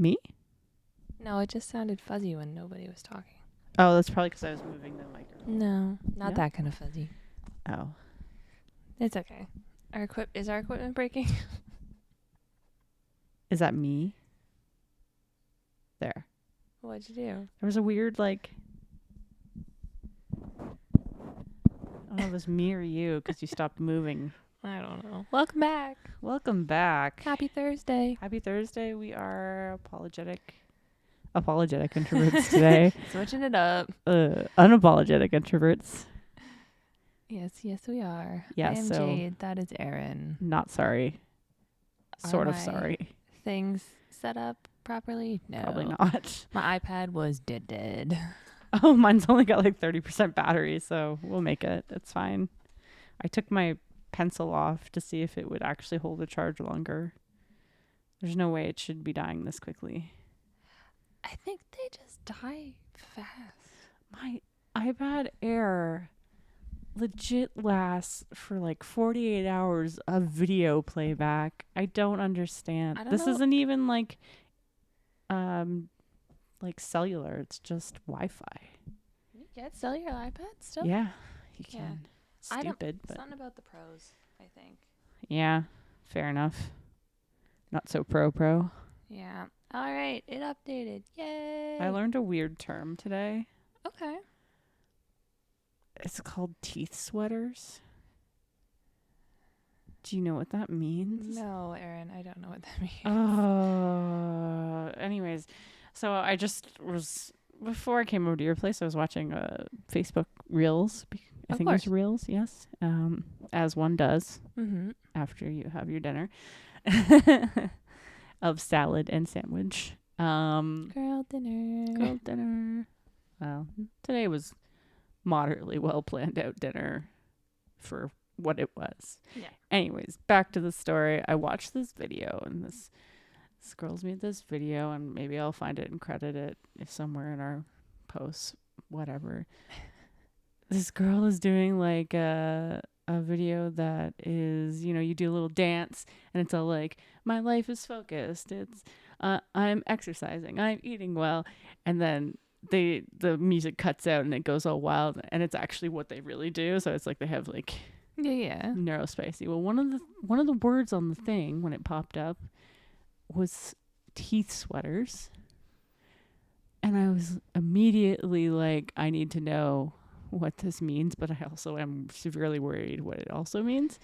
Me? No, it just sounded fuzzy when nobody was talking. Oh, that's probably because I was moving the microphone. No, not No? that kind of fuzzy. Oh. It's okay. Is our equipment breaking? Is that me? There. What'd you do? There was a weird, like... I don't know if it was me or you because you stopped moving. I don't know. Welcome back. Welcome back. Happy Thursday. Happy Thursday. We are apologetic introverts today. Switching it up. Unapologetic introverts. Yes, we are. Yeah, I am so Jade. That is Aaron. not sorry. Sort of my sorry. Things set up properly? No. Probably not. My iPad was dead. Oh, mine's only got like 30% battery, so we'll make it. It's fine. I took my pencil off to see if it would actually hold the charge longer. There's no way it should be dying this quickly. I think they just die fast. My iPad Air legit lasts for like 48 hours of video playback. I don't understand. This isn't even like cellular. It's just Wi-Fi. You get cellular iPad still? Yeah, you Yeah. can. Stupid, It's but not about the pros, I think. yeah, fair enough. Not so pro. Yeah. All right. It updated. Yay. I learned a weird term today. Okay. It's called teeth sweaters. Do you know what that means? No, Aaron, I don't know what that means. Anyways, so I just was, before I came over to your place, I was watching Facebook Reels. I think it was Reels, yes. As one does after you have your dinner of salad and sandwich. Girl dinner. Well, today was moderately well planned out dinner for what it was. Yeah. Anyways, back to the story. I watched this video, and this girl's made this video, and maybe I'll find it and credit it if somewhere in our posts, whatever. This girl is doing like a video that is, you do a little dance, and it's all like, my life is focused. It's I'm exercising, I'm eating well, and then the music cuts out and it goes all wild, and it's actually what they really do. So it's like they have like neurospicy. Well, one of the words on the thing when it popped up was teeth sweaters, and I was immediately like, I need to know what this means, but I also am severely worried what it also means.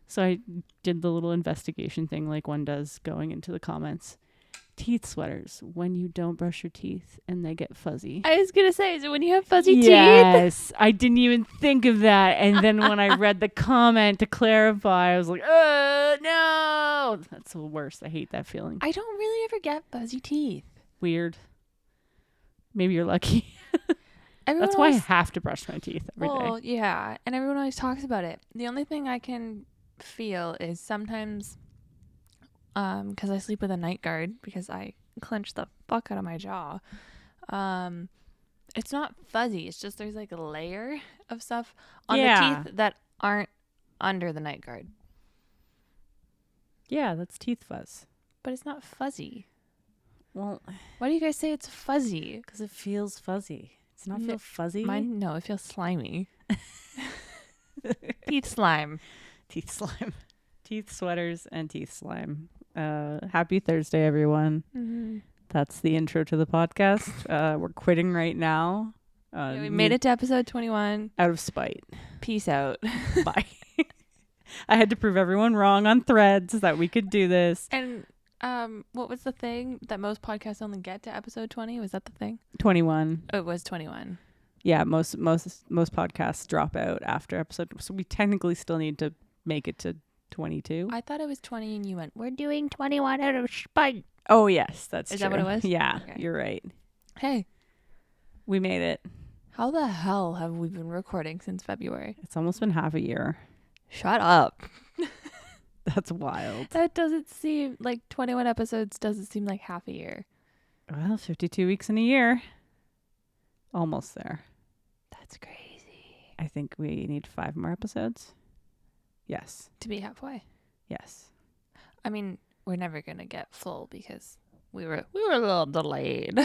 So I did the little investigation thing like one does, going into the comments. Teeth sweaters, when you don't brush your teeth and they get fuzzy. I was going to say, is it when you have fuzzy teeth? Yes, I didn't even think of that. And then when I read the comment to clarify, I was like, no. That's the worst. I hate that feeling. I don't really ever get fuzzy teeth. Weird. Maybe you're lucky. That's why I have to brush my teeth every day. Well, yeah. And everyone always talks about it. The only thing I can feel is sometimes, because I sleep with a night guard because I clench the fuck out of my jaw. It's not fuzzy. It's just there's like a layer of stuff on the teeth that aren't under the night guard. Yeah, that's teeth fuzz. But it's not fuzzy. Well, why do you guys say it's fuzzy? Because it feels fuzzy. It's not feel fuzzy. No, it feels slimy. Teeth slime. Teeth slime. Teeth sweaters and teeth slime. Happy Thursday, everyone. Mm-hmm. That's the intro to the podcast. We're quitting right now. We made it to episode 21. Out of spite. Peace out. Bye. I had to prove everyone wrong on Threads that we could do this. And what was the thing that most podcasts only get to episode 20? Was that the thing? 21. Oh, it was 21. Yeah, most podcasts drop out after episode. So we technically still need to make it to 22. I thought it was 20 and you went, we're doing 21 out of spite. Oh, yes, that's true. Is that what it was? Yeah, okay. You're right. Hey. We made it. How the hell have we been recording since February? It's almost been half a year. Shut up. That's wild. That doesn't seem like 21 episodes doesn't seem like half a year. Well, 52 weeks in a year. Almost there. That's crazy. I think we need 5 more episodes. Yes. To be halfway. Yes. I mean, we're never going to get full because we were a little delayed.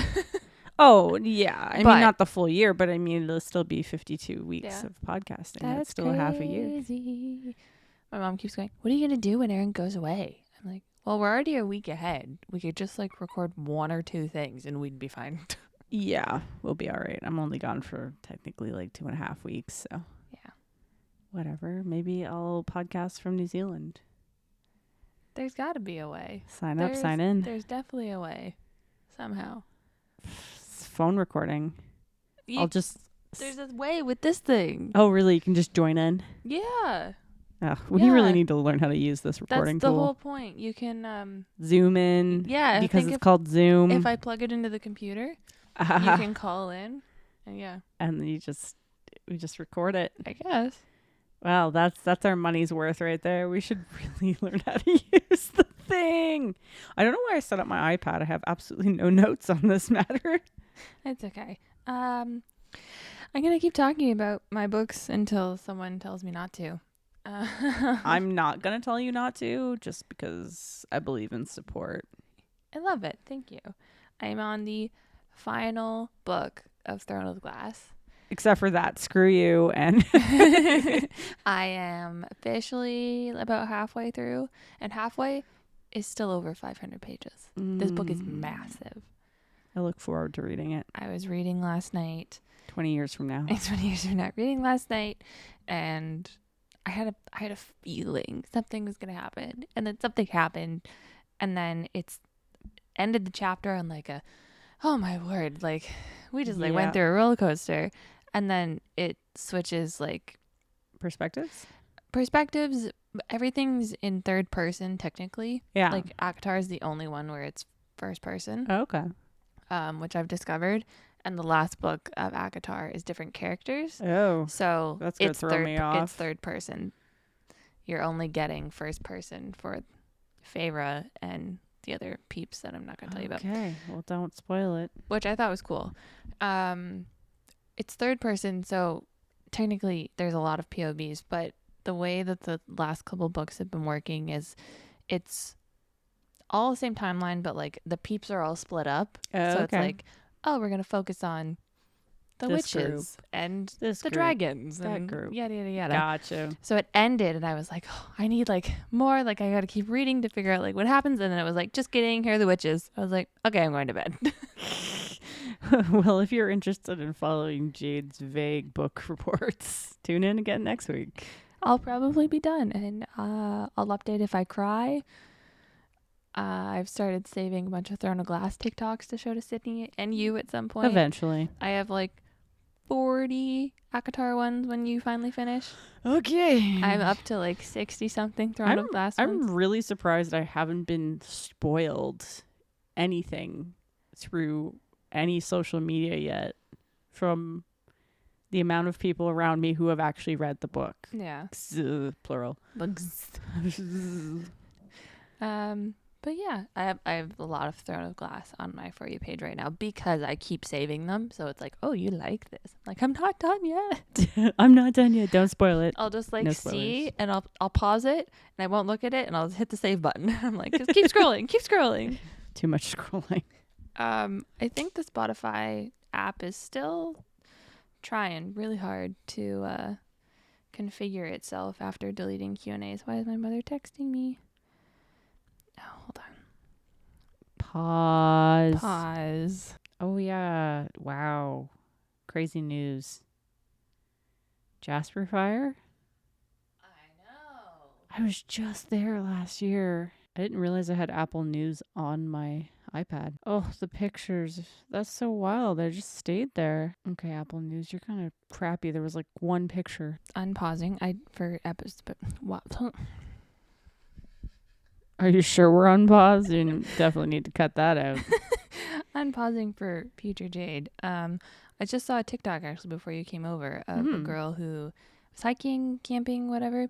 Oh, yeah. I But- mean, not the full year, but I mean, it'll still be 52 weeks Yeah. of podcasting. That's That's still a half a year. crazy. My mom keeps going, what are you going to do when Aaron goes away? I'm like, well, we're already a week ahead. We could just like record 1 or 2 things and we'd be fine. Yeah, we'll be all right. I'm only gone for technically like 2.5 weeks, so Yeah. whatever. Maybe I'll podcast from New Zealand. There's got to be a way. Sign up, sign in. There's definitely a way. Somehow. Phone recording. I'll just. There's a way with this thing. Oh, really? You can just join in? Yeah. Oh, we Yeah. really need to learn how to use this recording That's the tool. whole point. You can Zoom in. yeah, Because it's called Zoom. if I plug it into the computer, you can call in. And yeah, and we just record it. I guess. Wow, that's our money's worth right there. We should really learn how to use the thing. I don't know why I set up my iPad. I have absolutely no notes on this matter. It's okay. I'm going to keep talking about my books until someone tells me not to. I'm not going to tell you not to just because I believe in support. I love it. Thank you. I'm on the final book of Throne of Glass. Except for that, screw you. And I am officially about halfway through, and halfway is still over 500 pages. This book is massive. I look forward to reading it. I was reading last night. 20 years from now. It's 20 years from now. Reading last night, and I had a feeling something was gonna happen, and then something happened, and then it's ended the chapter on like a, oh my word, like we just like went through a roller coaster, and then it switches like Perspectives. Everything's in third person technically. Yeah. Like ACOTAR is the only one where it's first person. Oh, okay. Which I've discovered. And the last book of ACOTAR is different characters. Oh, So that's gonna it's throw me off. It's third person. You're only getting first person for Feyre and the other peeps that I'm not going to tell you about. Okay, well, don't spoil it. Which I thought was cool. It's third person, so technically there's a lot of POVs, but the way that the last couple books have been working is it's all the same timeline, but like the peeps are all split up. Oh, so okay. it's like, oh, we're going to focus on the This witches group. and This the group. dragons That and group. yada, yada, yada. Gotcha. So it ended and I was like, oh, I need like more, like I got to keep reading to figure out like what happens. And then it was like, just kidding, here are the witches. I was like, okay, I'm going to bed. Well, if you're interested in following Jade's vague book reports, tune in again next week. I'll probably be done and I'll update if I cry. I've started saving a bunch of Throne of Glass TikToks to show to Sydney and you at some point. Eventually. I have like 40 ACOTAR ones when you finally finish. Okay. I'm up to like 60 something Throne of Glass ones. I'm really surprised I haven't been spoiled anything through any social media yet from the amount of people around me who have actually read the book. Yeah. Plural. But yeah, I have a lot of Throne of Glass on my For You page right now because I keep saving them. So it's like, oh, you like this? I'm like, I'm not done yet. I'm not done yet. Don't spoil it. I'll just like No see spoilers. and I'll pause it and I won't look at it and I'll just hit the save button. I'm like, just keep scrolling, keep scrolling. Too much scrolling. I think the Spotify app is still trying really hard to configure itself after deleting Q&As. Why is my mother texting me? Oh, hold on. Pause. Oh, yeah. Wow. Crazy news. Jasper Fire? I know. I was just there last year. I didn't realize I had Apple News on my iPad. Oh, the pictures. That's so wild. I just stayed there. Okay, Apple News, you're kind of crappy. There was like one picture. Unpausing. For episodes, but what? Are you sure we're on pause? You definitely need to cut that out. Unpausing for future Jade. I just saw a TikTok actually before you came over of a girl who was hiking, camping, whatever,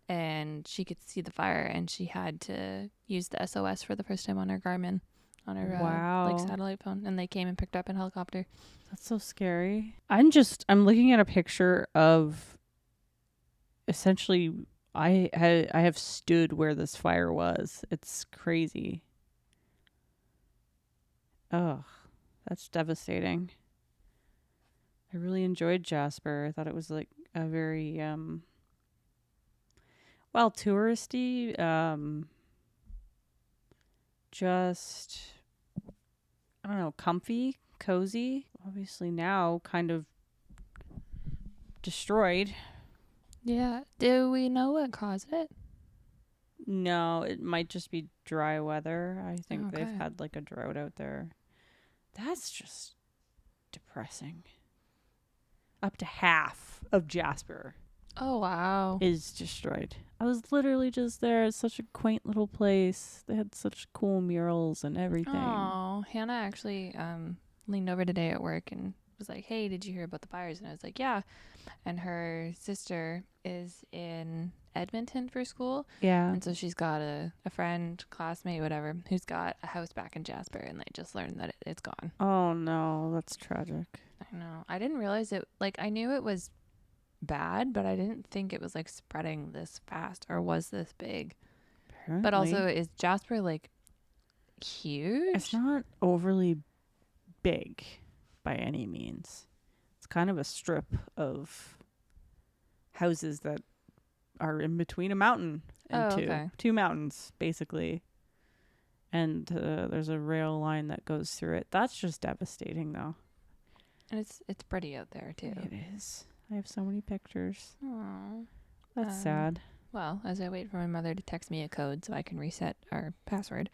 and she could see the fire and she had to use the SOS for the first time on her Garmin, on her like satellite phone, and they came and picked her up in a helicopter. That's so scary. I'm looking at a picture of essentially I have stood where this fire was. It's crazy. Oh, that's devastating. I really enjoyed Jasper. I thought it was like a very well, touristy, just I don't know, comfy, cozy. Obviously now kind of destroyed. Yeah. Do we know what caused it? No, it might just be dry weather. I think they've Okay. had like a drought out there. That's just depressing. Up to half of Jasper Oh, wow. is destroyed. I was literally just there. It's such a quaint little place. They had such cool murals and everything. Oh, Hannah actually leaned over today at work and was like, "Hey, did you hear about the fires?" And I was like, "Yeah." And her sister is in Edmonton for school, Yeah. and so she's got a friend, classmate, whatever, who's got a house back in Jasper, and they just learned that it's gone. Oh no, that's tragic. I know. I didn't realize it. Like, I knew it was bad, but I didn't think it was like spreading this fast or was this big. Apparently. But also, is Jasper like huge? It's not overly big by any means. It's kind of a strip of houses that are in between a mountain and two mountains, basically. And there's a rail line that goes through it. That's just devastating, though. And it's pretty out there too. It is. I have so many pictures. Aww. That's sad. Well, as I wait for my mother to text me a code so I can reset our password,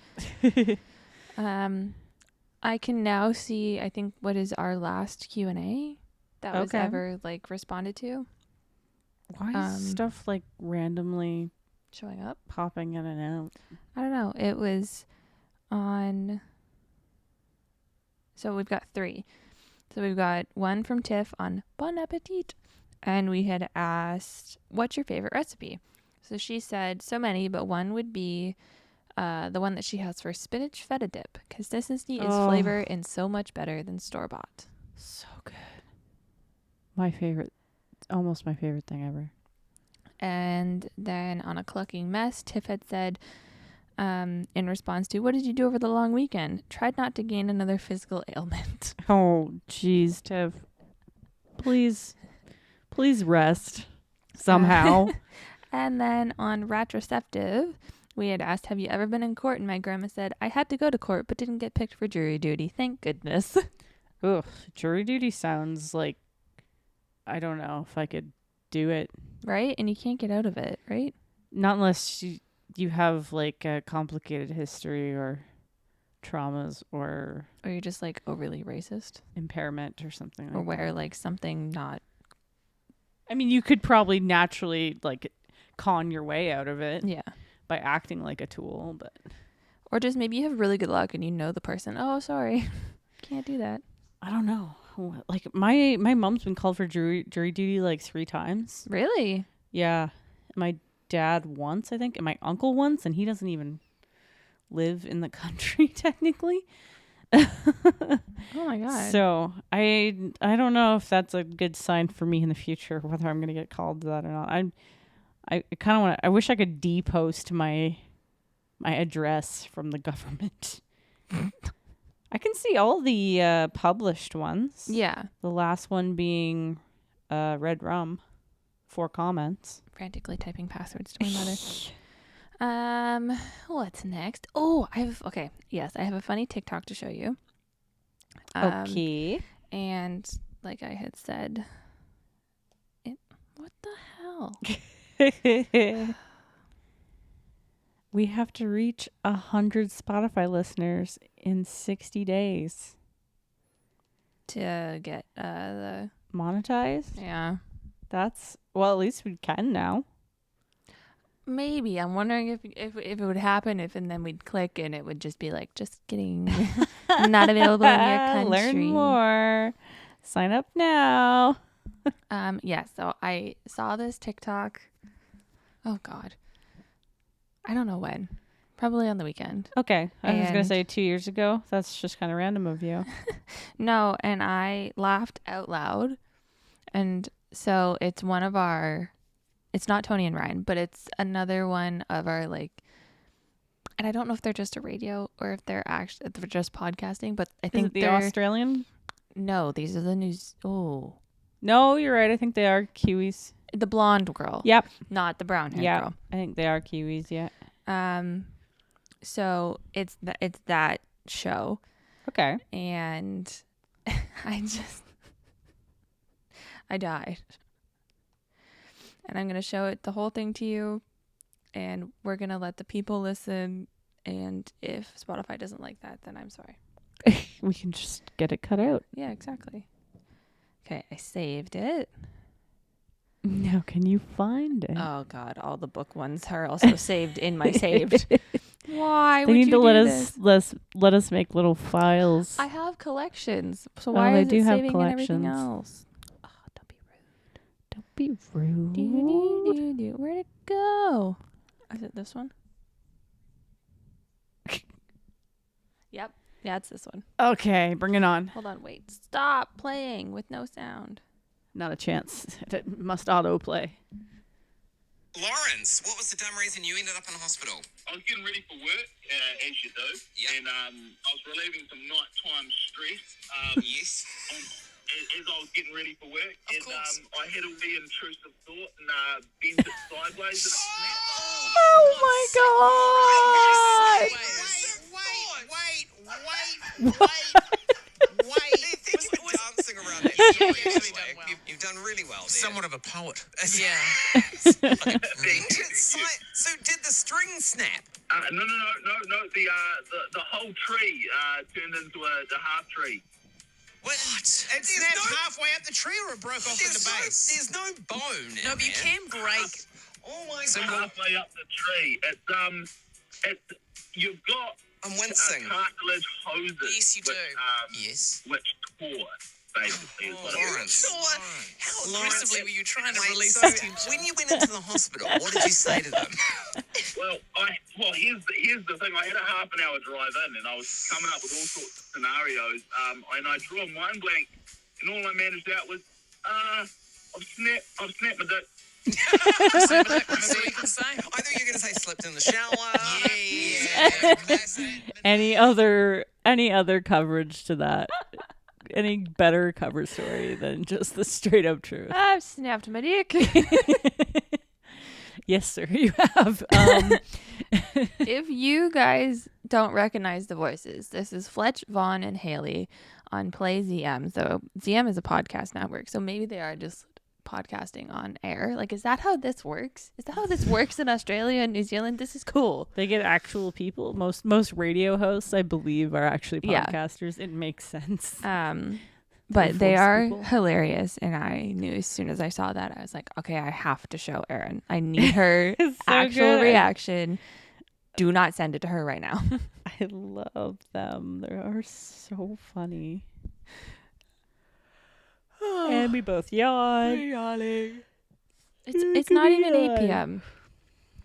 I can now see, I think, what is our last Q&A that was ever like responded to. Why is stuff like randomly showing up, popping in and out? I don't know. It was on. So we've got 3. So we've got one from Tiff on Bon Appetit. And we had asked, what's your favorite recipe? So she said so many, but one would be the one that she has for spinach feta dip. Consistency is flavor and so much better than store-bought. So good. My favorite. Almost my favorite thing ever. And then on a clucking mess, Tiff had said, in response to, what did you do over the long weekend? Tried not to gain another physical ailment. Oh, jeez, Tiff. Please rest somehow. And then on Retroceptive, we had asked, have you ever been in court? And my grandma said, I had to go to court, but didn't get picked for jury duty. Thank goodness. Ugh, jury duty sounds like, I don't know if I could do it. Right? And you can't get out of it, right? Not unless you have like a complicated history or traumas or you're just like overly racist. Impairment or something or like where that. Like something not. I mean, you could probably naturally like con your way out of it. Yeah. By acting like a tool, but. Or just maybe you have really good luck and you know the person. Oh, sorry. Can't do that. I don't know. Like my mom's been called for jury duty like 3 times. Really? Yeah. My dad once, I think, and my uncle once, and he doesn't even live in the country technically. Oh my god. So I don't know if that's a good sign for me in the future, whether I'm gonna get called to that or not. I kind of want. I wish I could depost my address from the government. I can see all the published ones. Yeah. The last one being Red Rum. 4 comments. Frantically typing passwords to my mother. What's next? Oh, I have a funny TikTok to show you. Okay. And like I had said, what the hell? We have to reach 100 Spotify listeners in 60 days. To get the monetized? Yeah. That's, well, at least we can now. Maybe. I'm wondering if it would happen and then we'd click and it would just be like, just kidding. Not available in your country. Learn more. Sign up now. Yeah, so I saw this TikTok. Oh God. I don't know when. Probably on the weekend. Okay. I was going to say 2 years ago. That's just kind of random of you. No, and I laughed out loud. And so it's one of our, it's not Tony and Ryan, but it's another one of our like and I don't know if they're just a radio or if they're just podcasting, but I Is think it the they're Australian? No, these are the news. Oh, No, you're right. I think they are Kiwis. the blonde girl. Yep. Not the brown hair Yeah, girl. I think they are Kiwis. Yeah. So it's that show, Okay. and I died, and I'm gonna show it the whole thing to you, and we're gonna let the people listen. And if Spotify doesn't like that, then I'm sorry. We can just get it cut out. Yeah, exactly. Okay, I saved it. Now, can you find it? Oh God, all the book ones are also saved in my saved. Why They would need you to do let us make little files. I have collections, so Oh, why they is do it have saving in everything collections. else? Oh, don't be rude. Don't be rude. Where'd it go? Is it this one? Yep. Yeah, it's this one. Okay, bring it on. Hold on, wait. Stop playing with no sound. Not a chance. It must autoplay. Lawrence, what was the dumb reason you ended up in the hospital? I was getting ready for work, as you do, Yep. and I was relieving some nighttime stress. Yes. As I was getting ready for work, Of course. I had a wee intrusive thought and bent it sideways and it snapped. Oh my God! Wait. Thanks for dancing around that. You've done really well there. Somewhat of a poet. Yeah. So did the string snap? No. The whole tree turned into a half tree. What? It snapped halfway up the tree or it broke off at the base? There's no bone. No, but you can break. Oh my So God. Halfway up the tree, you've got I'm wincing. cartilage hoses. Yes, you do. Yes. Which tore, basically. is what it is. Lawrence. How Lawrence, aggressively were you trying to Wait, release so this tension? when you went into the hospital, what did you say to them? Well, here's the thing. I had a half an hour drive in, and I was coming up with all sorts of scenarios. And I drew a mind blank, and all I managed out was, I've snapped my dick. That's all you can say. I thought you were going to say slipped in the shower. Yeah. That's it. Any other coverage to that? Any better cover story than just the straight up truth? I've snapped my dick. Yes, sir, you have. If you guys don't recognize the voices, this is Fletch, Vaughn, and Haley on Play ZM. So ZM is a podcast network, so maybe they are just podcasting on air. Like, is that how this works? Is that how this works in Australia and New Zealand? This is cool. They get actual people. Most radio hosts, I believe, are actually Yeah. podcasters. It makes sense. But they force are people. hilarious, and I knew as soon as I saw that, I was like, okay, I have to show Erin. I need her It's so actual good. reaction. Do not send it to her right now. I love them. They are so funny. And we both yawn. It's not even 8 p.m.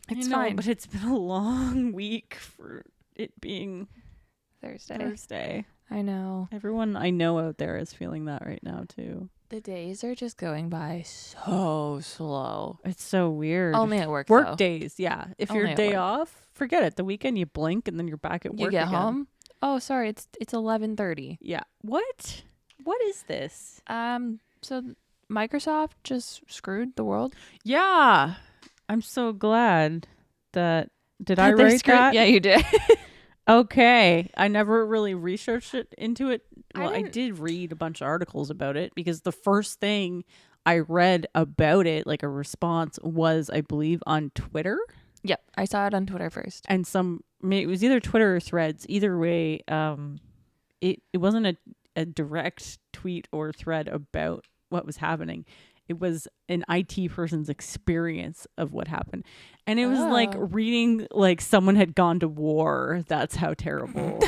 It's I know, fine. but it's been a long week for it being Thursday. Thursday. I know. Everyone I know out there is feeling that right now too. The days are just going by so slow. It's so weird. Only at work, Work though. days, yeah. If Only your at day work. off, forget it. The weekend you blink and then you're back at work. You get again. home? Oh, sorry. It's 11:30. Yeah. What? What is this? So Microsoft just screwed the world. Yeah. I'm so glad that I They write screwed- that? Yeah, you did. Okay. I never really researched it into it. I Well, I didn't- did read a bunch of articles about it because the first thing I read about it, like a response, was, I believe, on Twitter. Yep, I saw it on Twitter first. And it was either Twitter or Threads. Either way, it wasn't a direct tweet or thread about what was happening. It was an IT person's experience of what happened. And it was like Oh. reading like someone had gone to war. That's how terrible.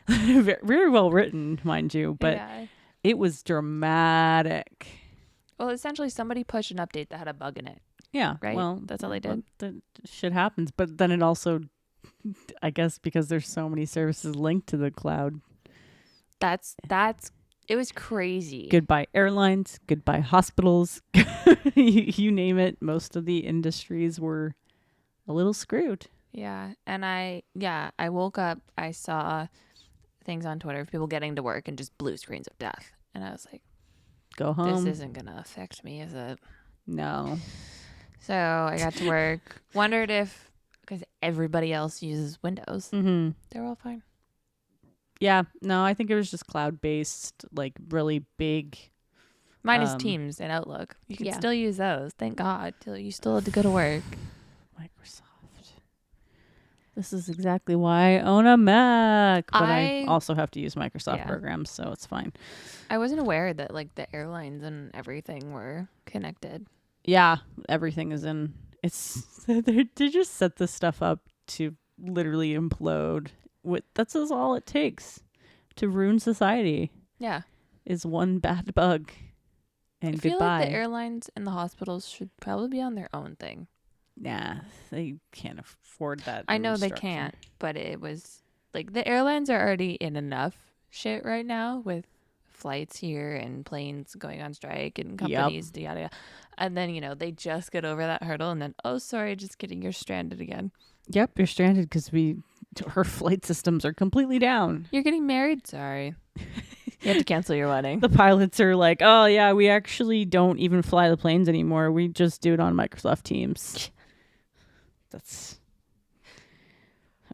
very, very well written, mind you, but Yeah. it was dramatic. Well, essentially, somebody pushed an update that had a bug in it. Yeah. Right? Well, That's all they did. The shit happens. But then it also, I guess because there's so many services linked to the cloud. That's it was crazy. Goodbye airlines, goodbye hospitals, you name it. Most of the industries were a little screwed. Yeah. And I woke up, I saw things on Twitter of people getting to work and just blue screens of death. And I was like, Go home. this isn't going to affect me, is it? No. So I got to work. Wondered if, because everybody else uses Windows, Mm-hmm. they're all fine. Yeah. No, I think it was just cloud-based, like really big. Minus Teams and Outlook. You can still use those. Thank God. You still had to go to work. Microsoft. This is exactly why I own a Mac. But I also have to use Microsoft programs, so it's fine. I wasn't aware that like the airlines and everything were connected. Yeah, everything is in. It's they just set this stuff up to literally implode. That's all it takes to ruin society. Yeah, is one bad bug, and I feel goodbye. like the airlines and the hospitals should probably be on their own thing. Nah, they can't afford that. I know they can't, but it was like the airlines are already in enough shit right now with flights here and planes going on strike and companies yada yada. And then, they just get over that hurdle and then, oh, sorry, just kidding, you're stranded again. Yep, you're stranded because her flight systems are completely down. You're getting married? Sorry. You have to cancel your wedding. The pilots are like, oh, yeah, we actually don't even fly the planes anymore. We just do it on Microsoft Teams. That's...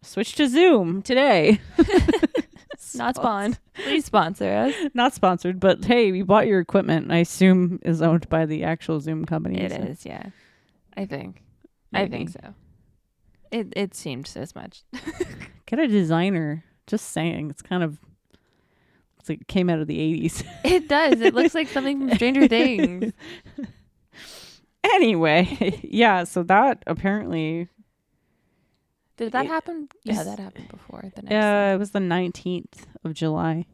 Switch to Zoom today. Not sponsored. Please sponsor us. Not sponsored, but hey, we bought your equipment. I assume is owned by the actual Zoom company. It is, yeah. I think. Maybe. I think so. It seemed as much. Get a designer. Just saying. It's like it came out of the 80s. It does. It looks like something from Stranger Things. Anyway, yeah, so that apparently... Did that happen? Yeah, that happened before. The next it was the 19th of July.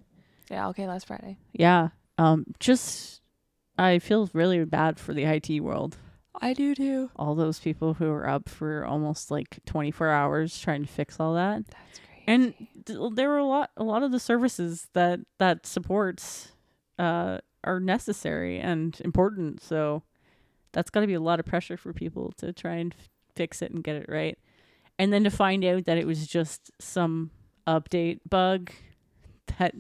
Yeah, okay, last Friday. Yeah. I feel really bad for the IT world. I do too. All those people who are up for almost like 24 hours trying to fix all that. That's crazy. And there were a lot of the services that supports are necessary and important. So that's got to be a lot of pressure for people to try and fix it and get it right. And then to find out that it was just some update bug that...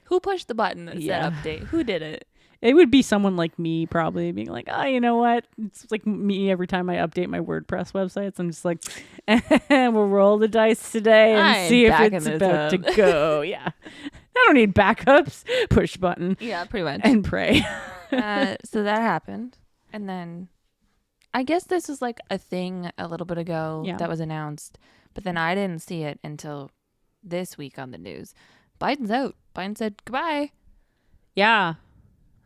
Who pushed the button that said update? Who did it? It would be someone like me probably being like, you know what? It's like me every time I update my WordPress websites. I'm just like, we'll roll the dice today and see if it's about to go. Yeah. I don't need backups. Push button. Yeah, pretty much. And pray. So that happened. And then... I guess this was like a thing a little bit ago that was announced, but then I didn't see it until this week on the news. Biden's out. Biden said goodbye. Yeah.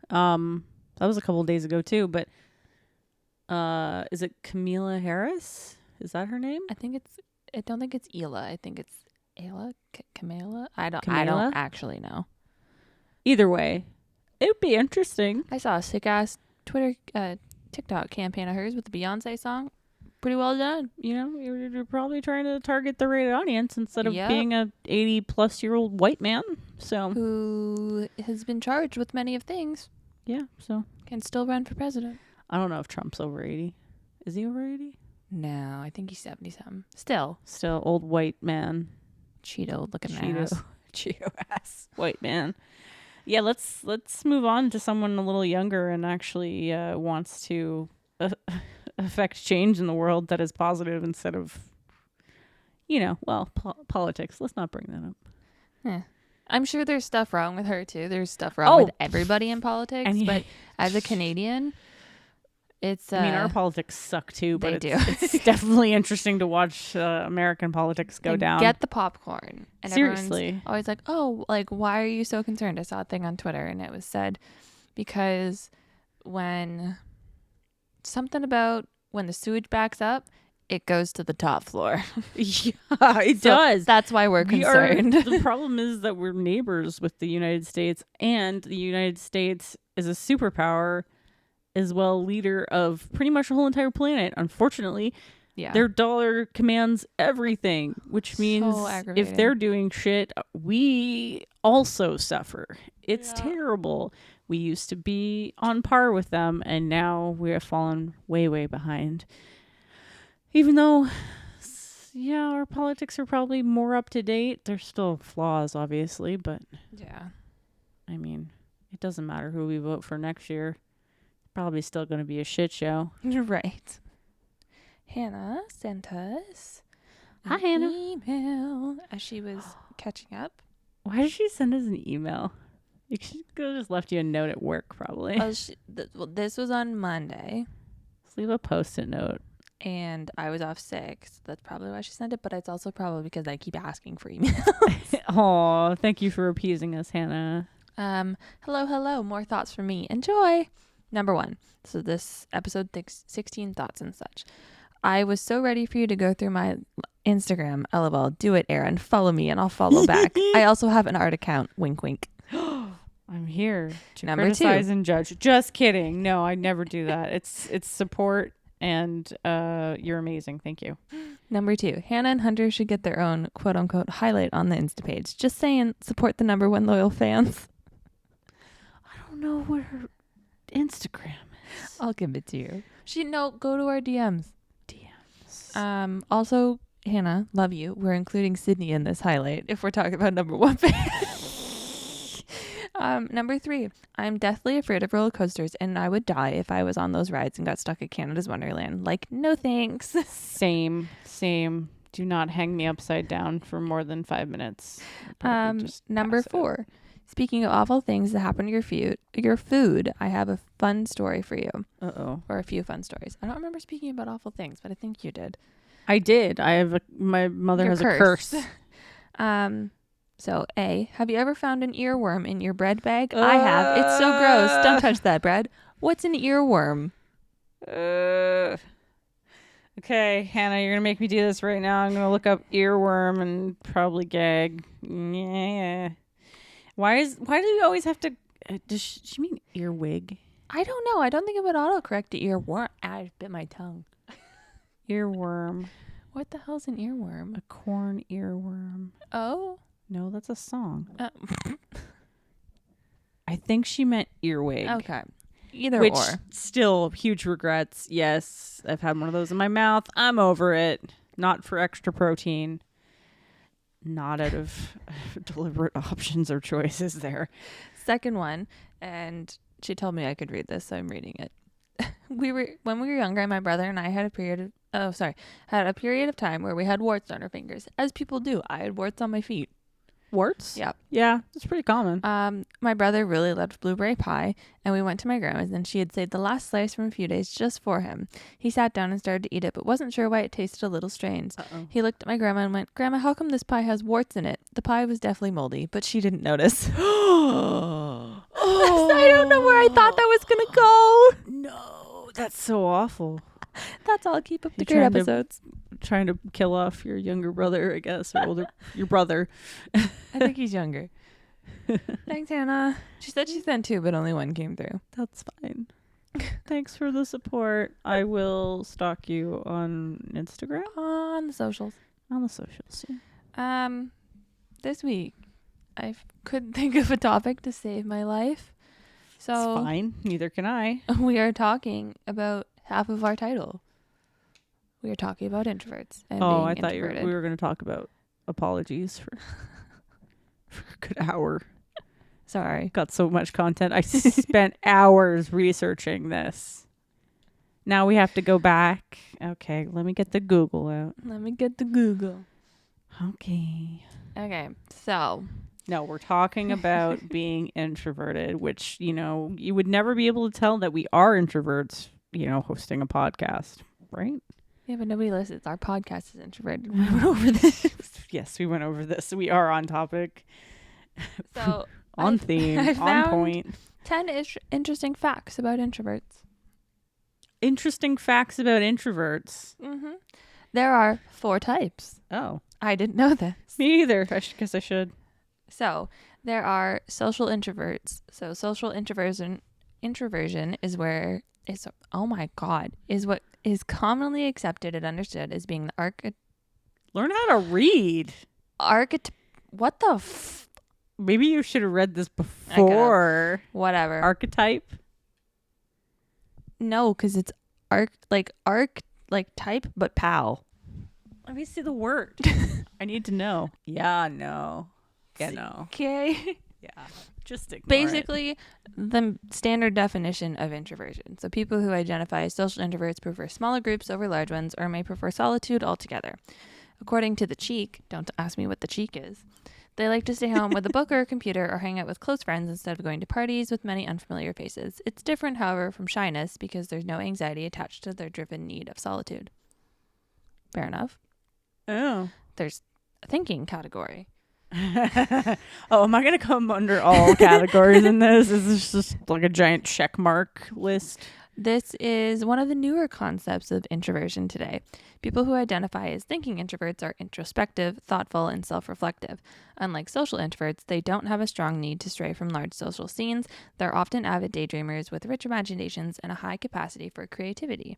That was a couple of days ago too, but is it Kamala Harris? Is that her name? I don't think it's Ela. I think it's Ayla, Kamala. I don't actually know. Either way, it would be interesting. I saw a sick ass TikTok campaign of hers with the Beyonce song. Pretty well done. You're probably trying to target the right audience instead of being a 80-plus-year-old white man. So who has been charged with many of things. Yeah, so can still run for president. I don't know if Trump's over 80. Is he over 80? No, I think he's 70-something. Still old white man. Cheeto looking ass. Cheeto ass white man. Yeah, let's move on to someone a little younger and actually wants to affect change in the world that is positive instead of, politics. Let's not bring that up. I'm sure there's stuff wrong with her too. There's stuff wrong with everybody in politics. But as a Canadian, it's... our politics suck too, but it's definitely interesting to watch American politics go down. Get the popcorn. And seriously. Always like, oh, like, why are you so concerned? I saw a thing on Twitter and it was said because when the sewage backs up, it goes to the top floor. Yeah, it does. That's why we're concerned. The problem is that we're neighbors with the United States, and the United States is a superpower as well, leader of pretty much the whole entire planet. Unfortunately, their dollar commands everything, which means if they're doing shit, we also suffer. It's terrible. We used to be on par with them, and now we have fallen way, way behind. Even though Yeah, our politics are probably more up to date. There's still flaws, obviously, but Yeah. I mean, it doesn't matter who we vote for next year. Probably still going to be a shit show. You're right. Hannah sent us Hi, an Hannah. email as she was catching up. Why did she send us an email? You could have just left you a note at work, probably. Well, this was on Monday, Just leave a post-it note. and I was off sick. So that's probably why she sent it, but it's also probably because I keep asking for email. Oh, thank you for appeasing us, Hannah. Hello. More thoughts from me. Enjoy. Number 1. So this episode takes 16 thoughts and such. I was so ready for you to go through my Instagram. LOL. Do it, Aaron. Follow me and I'll follow back. I also have an art account. Wink, wink. I'm here to Number criticize 2. and judge. Just kidding. No, I never do that. It's support, and you're amazing. Thank you. Number 2. Hannah and Hunter should get their own quote unquote highlight on the Insta page. Just saying, support the number 1 loyal fans. I don't know what her Instagram is. I'll give it to you. Go to our DMs. DMs. Also, Hannah, love you. We're including Sydney in this highlight if we're talking about number 1 fan. Number 3, I'm deathly afraid of roller coasters, and I would die if I was on those rides and got stuck at Canada's Wonderland. Like, no thanks. Same. Do not hang me upside down for more than 5 minutes. Number 4, speaking of awful things that happen to your food, I have a fun story for you. Uh-oh. Or a few fun stories. I don't remember speaking about awful things, but I think you did. I did. My mother Your has a curse. So A, have you ever found an earworm in your bread bag? I have. It's so gross. Don't touch that bread. What's an earworm? Okay, Hannah, you're gonna make me do this right now. I'm gonna look up earworm and probably gag. Yeah. Why do you always have to? Does she mean earwig? I don't know. I don't think it would autocorrect to earworm. I bit my tongue. Earworm. What the hell's an earworm? A corn earworm. Oh. No, that's a song. I think she meant earwig. Okay. Either Which or. still huge regrets. Yes, I've had one of those in my mouth. I'm over it. Not for extra protein. Not out of deliberate options or choices there. Second one, and she told me I could read this, so I'm reading it. When we were younger, my brother and I had a period of time where we had warts on our fingers, as people do. I had warts on my feet. Warts? Yep. Yeah, it's pretty common. My brother really loved blueberry pie, and we went to my grandma's, and she had saved the last slice from a few days just for him. He sat down and started to eat it, but wasn't sure why it tasted a little strange. Uh-oh. He looked at my grandma and went, "Grandma, how come this pie has warts in it?" The pie was definitely moldy, but she didn't notice. Oh, I don't know where I thought that was gonna go. No, that's so awful. That's all. Keep up the You great trying to- episodes. Trying to kill off your younger brother, I guess, or older, your brother. I think he's younger. Thanks, Hannah. She said she sent 2, but only 1 came through. That's fine. Thanks for the support. I will stalk you on Instagram. On the socials. On the socials. Yeah. This week, I couldn't think of a topic to save my life. So It's fine. Neither can I. we are talking about half of our title. We are talking about introverts and being I thought introverted. we were going to talk about apologies for a good hour. Sorry. Got so much content. I spent hours researching this. Now we have to go back. Okay, let me get the Google out. Let me get the Google. Okay. Okay, so No, we're talking about being introverted, which, you would never be able to tell that we are introverts, hosting a podcast, right? yeah, but nobody listens. Our podcast is introverted. We went over this. Yes, we went over this. We are on topic, So on theme, I on found point. 10 interesting facts about introverts. Interesting facts about introverts. Mm-hmm. There are 4 types. Oh, I didn't know this. me either. I guess I should. So there are social introverts. So social introversion is where is what is commonly accepted and understood as being the Learn how to read. what the Maybe you should have read this before. whatever. Archetype. No, because it's type, but pal. Let me see the word. I need to know. Yeah, no. Yeah, no. Okay. Yeah. Just ignore Basically, the standard definition of introversion. So people who identify as social introverts prefer smaller groups over large ones or may prefer solitude altogether. According to the Cheek, don't ask me what the Cheek is, they like to stay home with a book or a computer or hang out with close friends instead of going to parties with many unfamiliar faces. It's different, however, from shyness because there's no anxiety attached to their driven need of solitude. Fair enough. Oh. There's a thinking category. Oh, am I going to come under all categories in this? Is this just like a giant check mark list? This is one of the newer concepts of introversion today. People who identify as thinking introverts are introspective, thoughtful, and self-reflective. Unlike social introverts, they don't have a strong need to stray from large social scenes. They're often avid daydreamers with rich imaginations and a high capacity for creativity.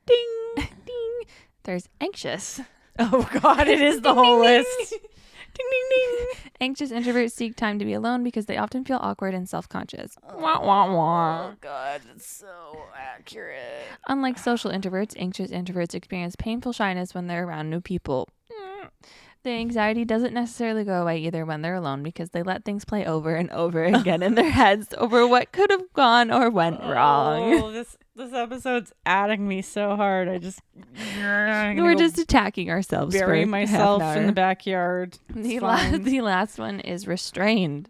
Ding! Ding! There's anxious. Oh, God, it is the whole list. Ding, ding, ding. Anxious introverts seek time to be alone because they often feel awkward and self-conscious. Wah, wah, wah. Oh, God, that's so accurate. Unlike social introverts, anxious introverts experience painful shyness when they're around new people. The anxiety doesn't necessarily go away either when they're alone because they let things play over and over again in their heads over what could have gone or went wrong. Oh, this episode's adding me so hard. We're just attacking ourselves. Bury for myself half an in the hour. backyard. The last one is restrained.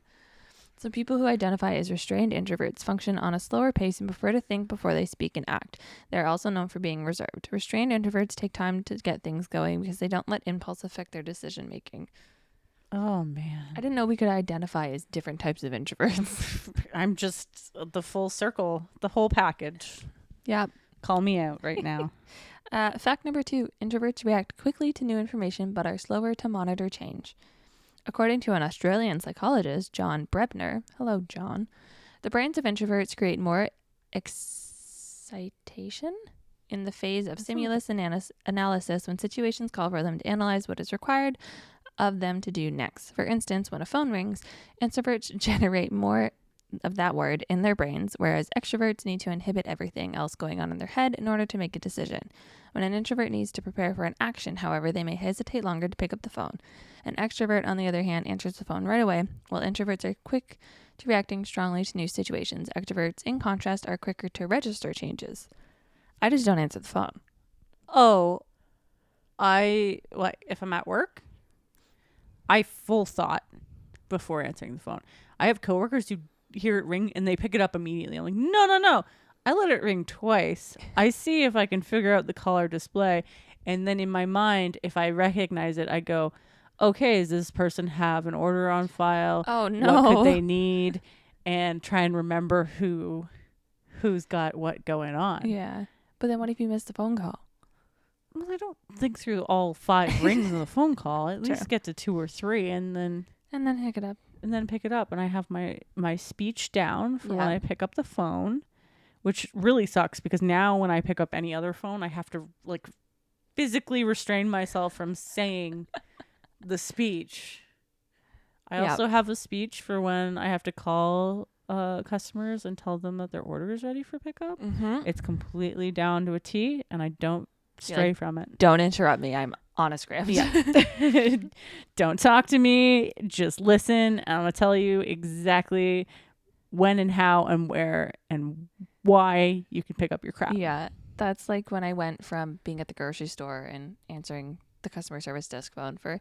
So people who identify as restrained introverts function on a slower pace and prefer to think before they speak and act. They're also known for being reserved. Restrained introverts take time to get things going because they don't let impulse affect their decision making. Oh, man. I didn't know we could identify as different types of introverts. I'm just the full circle, the whole package. Yeah. Call me out right now. Fact number 2, introverts react quickly to new information but are slower to monitor change. According to an Australian psychologist, John Brebner, hello, John, the brains of introverts create more excitation in the phase of stimulus analysis when situations call for them to analyze what is required of them to do next. For instance, when a phone rings, introverts generate more of that word in their brains, whereas extroverts need to inhibit everything else going on in their head in order to make a decision. When an introvert needs to prepare for an action, however, they may hesitate longer to pick up the phone. An extrovert, on the other hand, answers the phone right away, while introverts are quick to reacting strongly to new situations. Extroverts, in contrast, are quicker to register changes. I just don't answer the phone. Oh, if I'm at work, I full thought before answering the phone. I have coworkers who hear it ring and they pick it up immediately. I'm like, no. I let it ring twice. I see if I can figure out the caller display. And then in my mind, if I recognize it, I go, okay, does this person have an order on file? Oh, no. What could they need? And try and remember who's got what going on. Yeah. But then what if you miss the phone call? Well, I don't think through all 5 rings of the phone call. At True. least get to 2 or 3 and then pick it up. and then pick it up. And I have my speech down for when Yeah. I pick up the phone, which really sucks because now when I pick up any other phone, I have to like physically restrain myself from saying the speech. I Yeah. also have a speech for when I have to call customers and tell them that their order is ready for pickup. Mm-hmm. It's completely down to a T, and I don't stray from it. Don't interrupt me. I'm on a script. Yeah. Don't talk to me. Just listen. And I'm going to tell you exactly when and how and where and why you can pick up your crap. Yeah. That's like when I went from being at the grocery store and answering the customer service desk phone for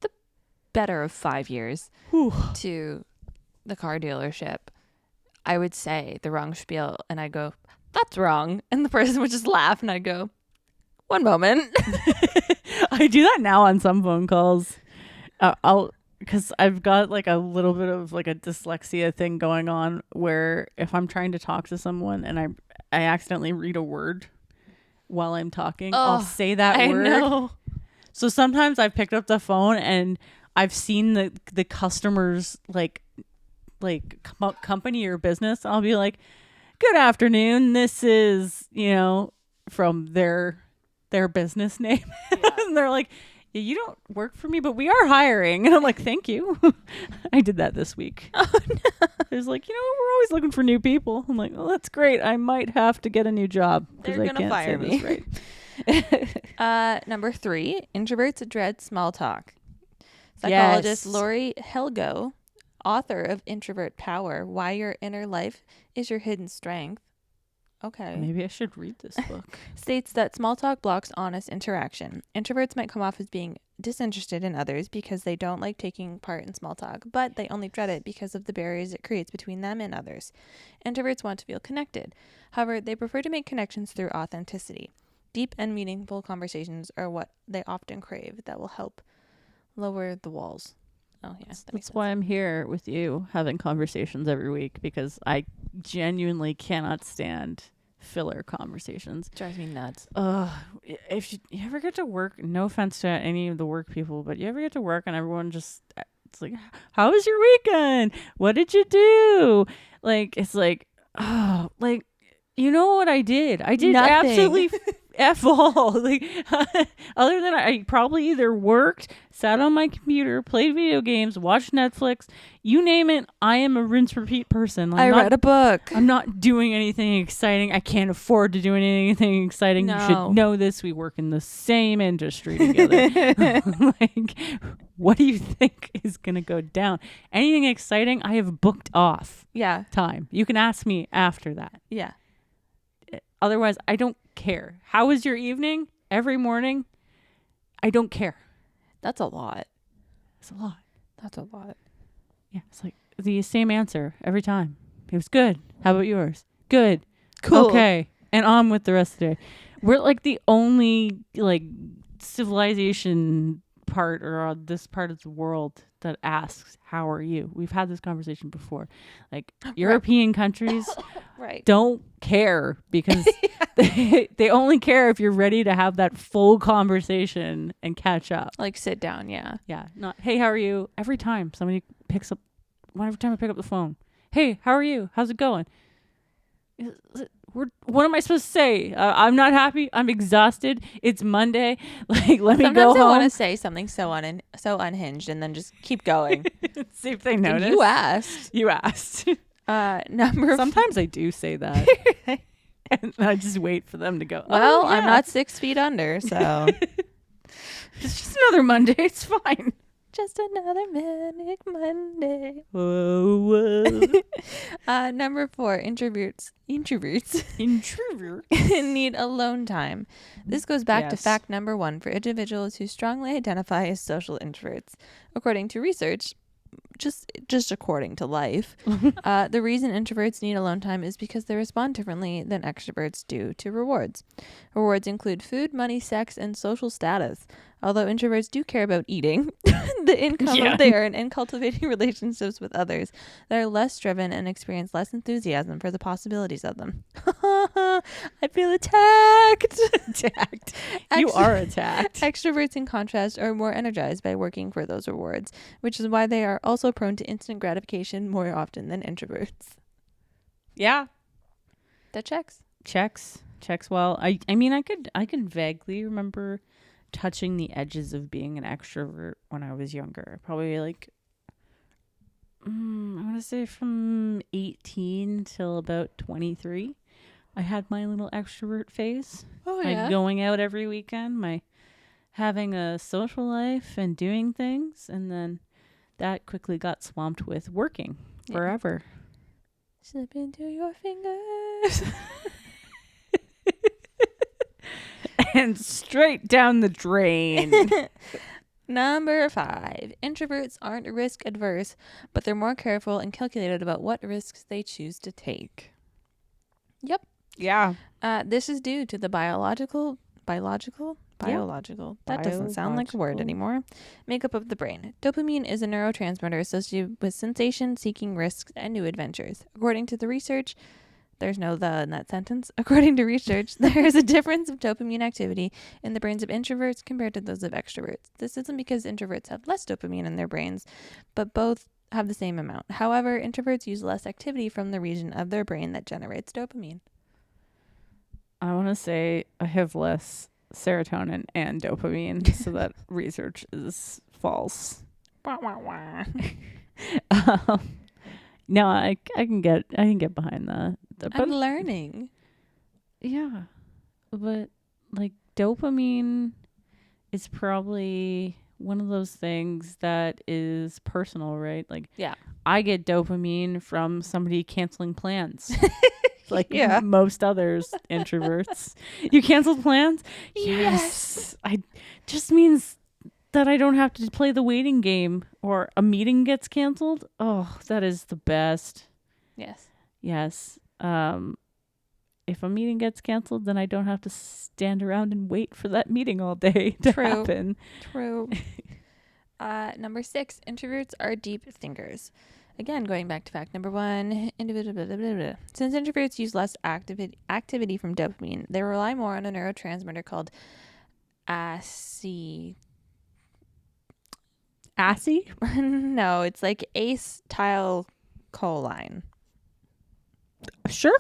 the better of 5 years to the car dealership. I would say the wrong spiel and I'd go, that's wrong. And the person would just laugh and I'd go, one moment. I do that now on some phone calls. Because I've got like a little bit of like a dyslexia thing going on where if I'm trying to talk to someone and I accidentally read a word while I'm talking, I'll say that word. I know. So sometimes I've picked up the phone and I've seen the customer's like company or business. I'll be like, good afternoon. This is, from their business name. Yeah. And they're like, you don't work for me, but we are hiring. And I'm like, thank you. I did that this week. Oh, no. It was like, we're always looking for new people. I'm like, well, that's great. I might have to get a new job. They're going to fire me. Right. Number 3, introverts dread small talk. Psychologist Yes. Lori Helgo, author of Introvert Power, Why Your Inner Life is Your Hidden Strength. Okay. Maybe I should read this book. States that small talk blocks honest interaction. Introverts might come off as being disinterested in others because they don't like taking part in small talk, but they only dread it because of the barriers it creates between them and others. Introverts want to feel connected. However, they prefer to make connections through authenticity. Deep and meaningful conversations are what they often crave that will help lower the walls. Oh, yeah. That's why I'm here with you having conversations every week, because I genuinely cannot stand filler conversations. Drives me nuts. If you ever get to work, no offense to any of the work people, but you ever get to work and everyone just, it's like, how was your weekend? What did you do? Like, it's like, oh, like, you know what I did? I did Nothing. absolutely F all. Like, other than I probably either worked, sat on my computer, played video games, watched Netflix, you name it. I am a rinse repeat person. I read a book. I'm not doing anything exciting. I can't afford to do anything exciting. No. You should know this. We work in the same industry together. Like, what do you think is going to go down? Anything exciting, I have booked off Yeah. time. You can ask me after that. Yeah. Otherwise, I don't care. How was your evening? Every morning? I don't care. That's a lot. It's a lot. That's a lot. Yeah, it's like the same answer every time. It was good. How about yours? Good. Cool. Okay. And on with the rest of the day. We're like the only like civilization part or this part of the world that asks, how are you? We've had this conversation before. Like European countries Right. don't care because they only care if you're ready to have that full conversation and catch up. Like sit down. Yeah. Yeah. Not, hey, how are you? Every time somebody picks up, every time I pick up the phone, hey, how are you? How's it going? What am I supposed to say? I'm not happy. I'm exhausted. It's Monday. Like, let me go Sometimes I home. want to say something so unhinged and then just keep going. See if they notice. You asked. You asked. Sometimes I do say that. And I just wait for them to go, well, oh, I'm yeah. not 6 feet under, so It's just another Monday. It's fine. just another manic Monday. Whoa. Number 4, introverts Introvert. need alone time. This goes back to Yes. fact number 1 for individuals who strongly identify as social introverts. According to research, just according to life, the reason introverts need alone time is because they respond differently than extroverts do to rewards. Rewards include food, money, sex, and social status. Although introverts do care about eating, the income they earn, and cultivating relationships with others, they're less driven and experience less enthusiasm for the possibilities of them. I feel attacked. Attacked. You are attacked. Extroverts, in contrast, are more energized by working for those rewards, which is why they are also prone to instant gratification more often than introverts. Yeah. That checks. Checks well. I mean, I could vaguely remember touching the edges of being an extrovert when I was younger. Probably like I want to say from 18 till about 23. I had my little extrovert phase. Oh, My going out every weekend, my having a social life and doing things, and then that quickly got swamped with working forever. Slip into your fingers. And straight down the drain. Number 5. Introverts aren't risk adverse, but they're more careful and calculated about what risks they choose to take. Yep. Yeah. This is due to the biological. That doesn't sound like a word Biological. anymore. Makeup of the brain. Dopamine is a neurotransmitter associated with sensation-seeking risks and new adventures. According to the research, there's no the in that sentence. According to research, there is a difference of dopamine activity in the brains of introverts compared to those of extroverts. This isn't because introverts have less dopamine in their brains, but both have the same amount. However, introverts use less activity from the region of their brain that generates dopamine. I want to say I have less serotonin and dopamine, so that research is false. No, I can get behind that. I'm learning. Yeah, but like dopamine is probably one of those things that is personal, right? Like, Yeah. I get dopamine from somebody canceling plans. Like Yeah. most others introverts. You canceled plans? Yes. I just means that I don't have to play the waiting game or a meeting gets canceled. Oh, that is the best. Yes. Yes. If a meeting gets canceled, then I don't have to stand around and wait for that meeting all day to happen. True. Number 6, introverts are deep thinkers. Again, going back to fact number 1, since introverts use less activity from dopamine, they rely more on a neurotransmitter called acetylcholine. Assy? No, it's like acetylcholine. Sure.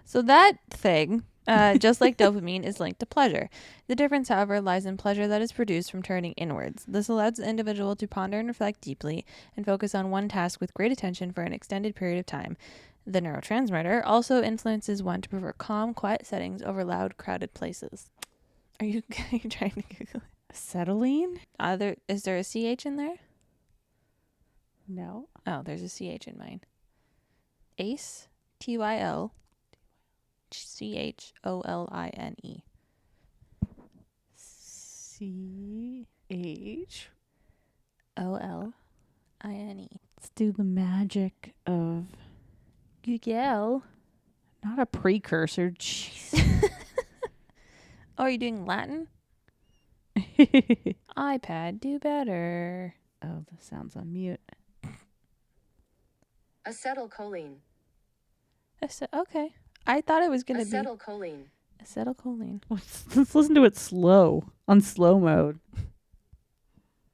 So that thing, just like dopamine, is linked to pleasure. The difference, however, lies in pleasure that is produced from turning inwards. This allows the individual to ponder and reflect deeply and focus on one task with great attention for an extended period of time. The neurotransmitter also influences one to prefer calm, quiet settings over loud, crowded places. Are you trying to Google it? Acetylene? Is there a CH in there? No. Oh, there's a CH in mine. Ace, TYL. CHOLINE. CHOLINE. Let's do the magic of Google. not a precursor. Jeez. Oh, are you doing Latin? iPad, do better. Oh, the sound's on mute. Acetylcholine. Okay. I thought it was going to be Acetylcholine. acetylcholine. Let's listen to it slow, on slow mode.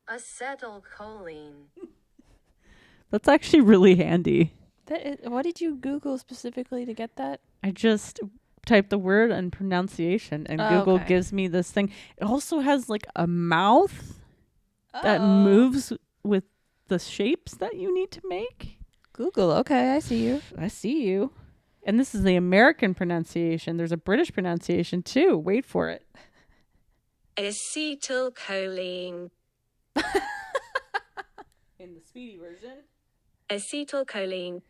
Acetylcholine. That's actually really handy. What did you Google specifically to get that? I just typed the word and pronunciation, and Google okay. gives me this thing. It also has like a mouth that Oh. moves with the shapes that you need to make. Google, okay, I see you. I see you. And this is the American pronunciation. There's a British pronunciation too. Wait for it. Acetylcholine. In the speedy version. Acetylcholine.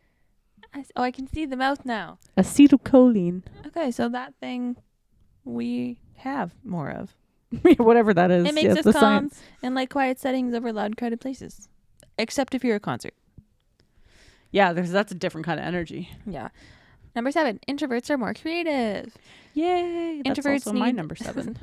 I can see the mouth now. Acetylcholine. Okay, so that thing we have more of. Whatever that is. It makes Yes, us the calm science. and like quiet settings over loud, crowded places. Except if you're a concert. Yeah, that's a different kind of energy. Yeah. Number 7, introverts are more creative. Yay. That's Introverts also my need- number 7.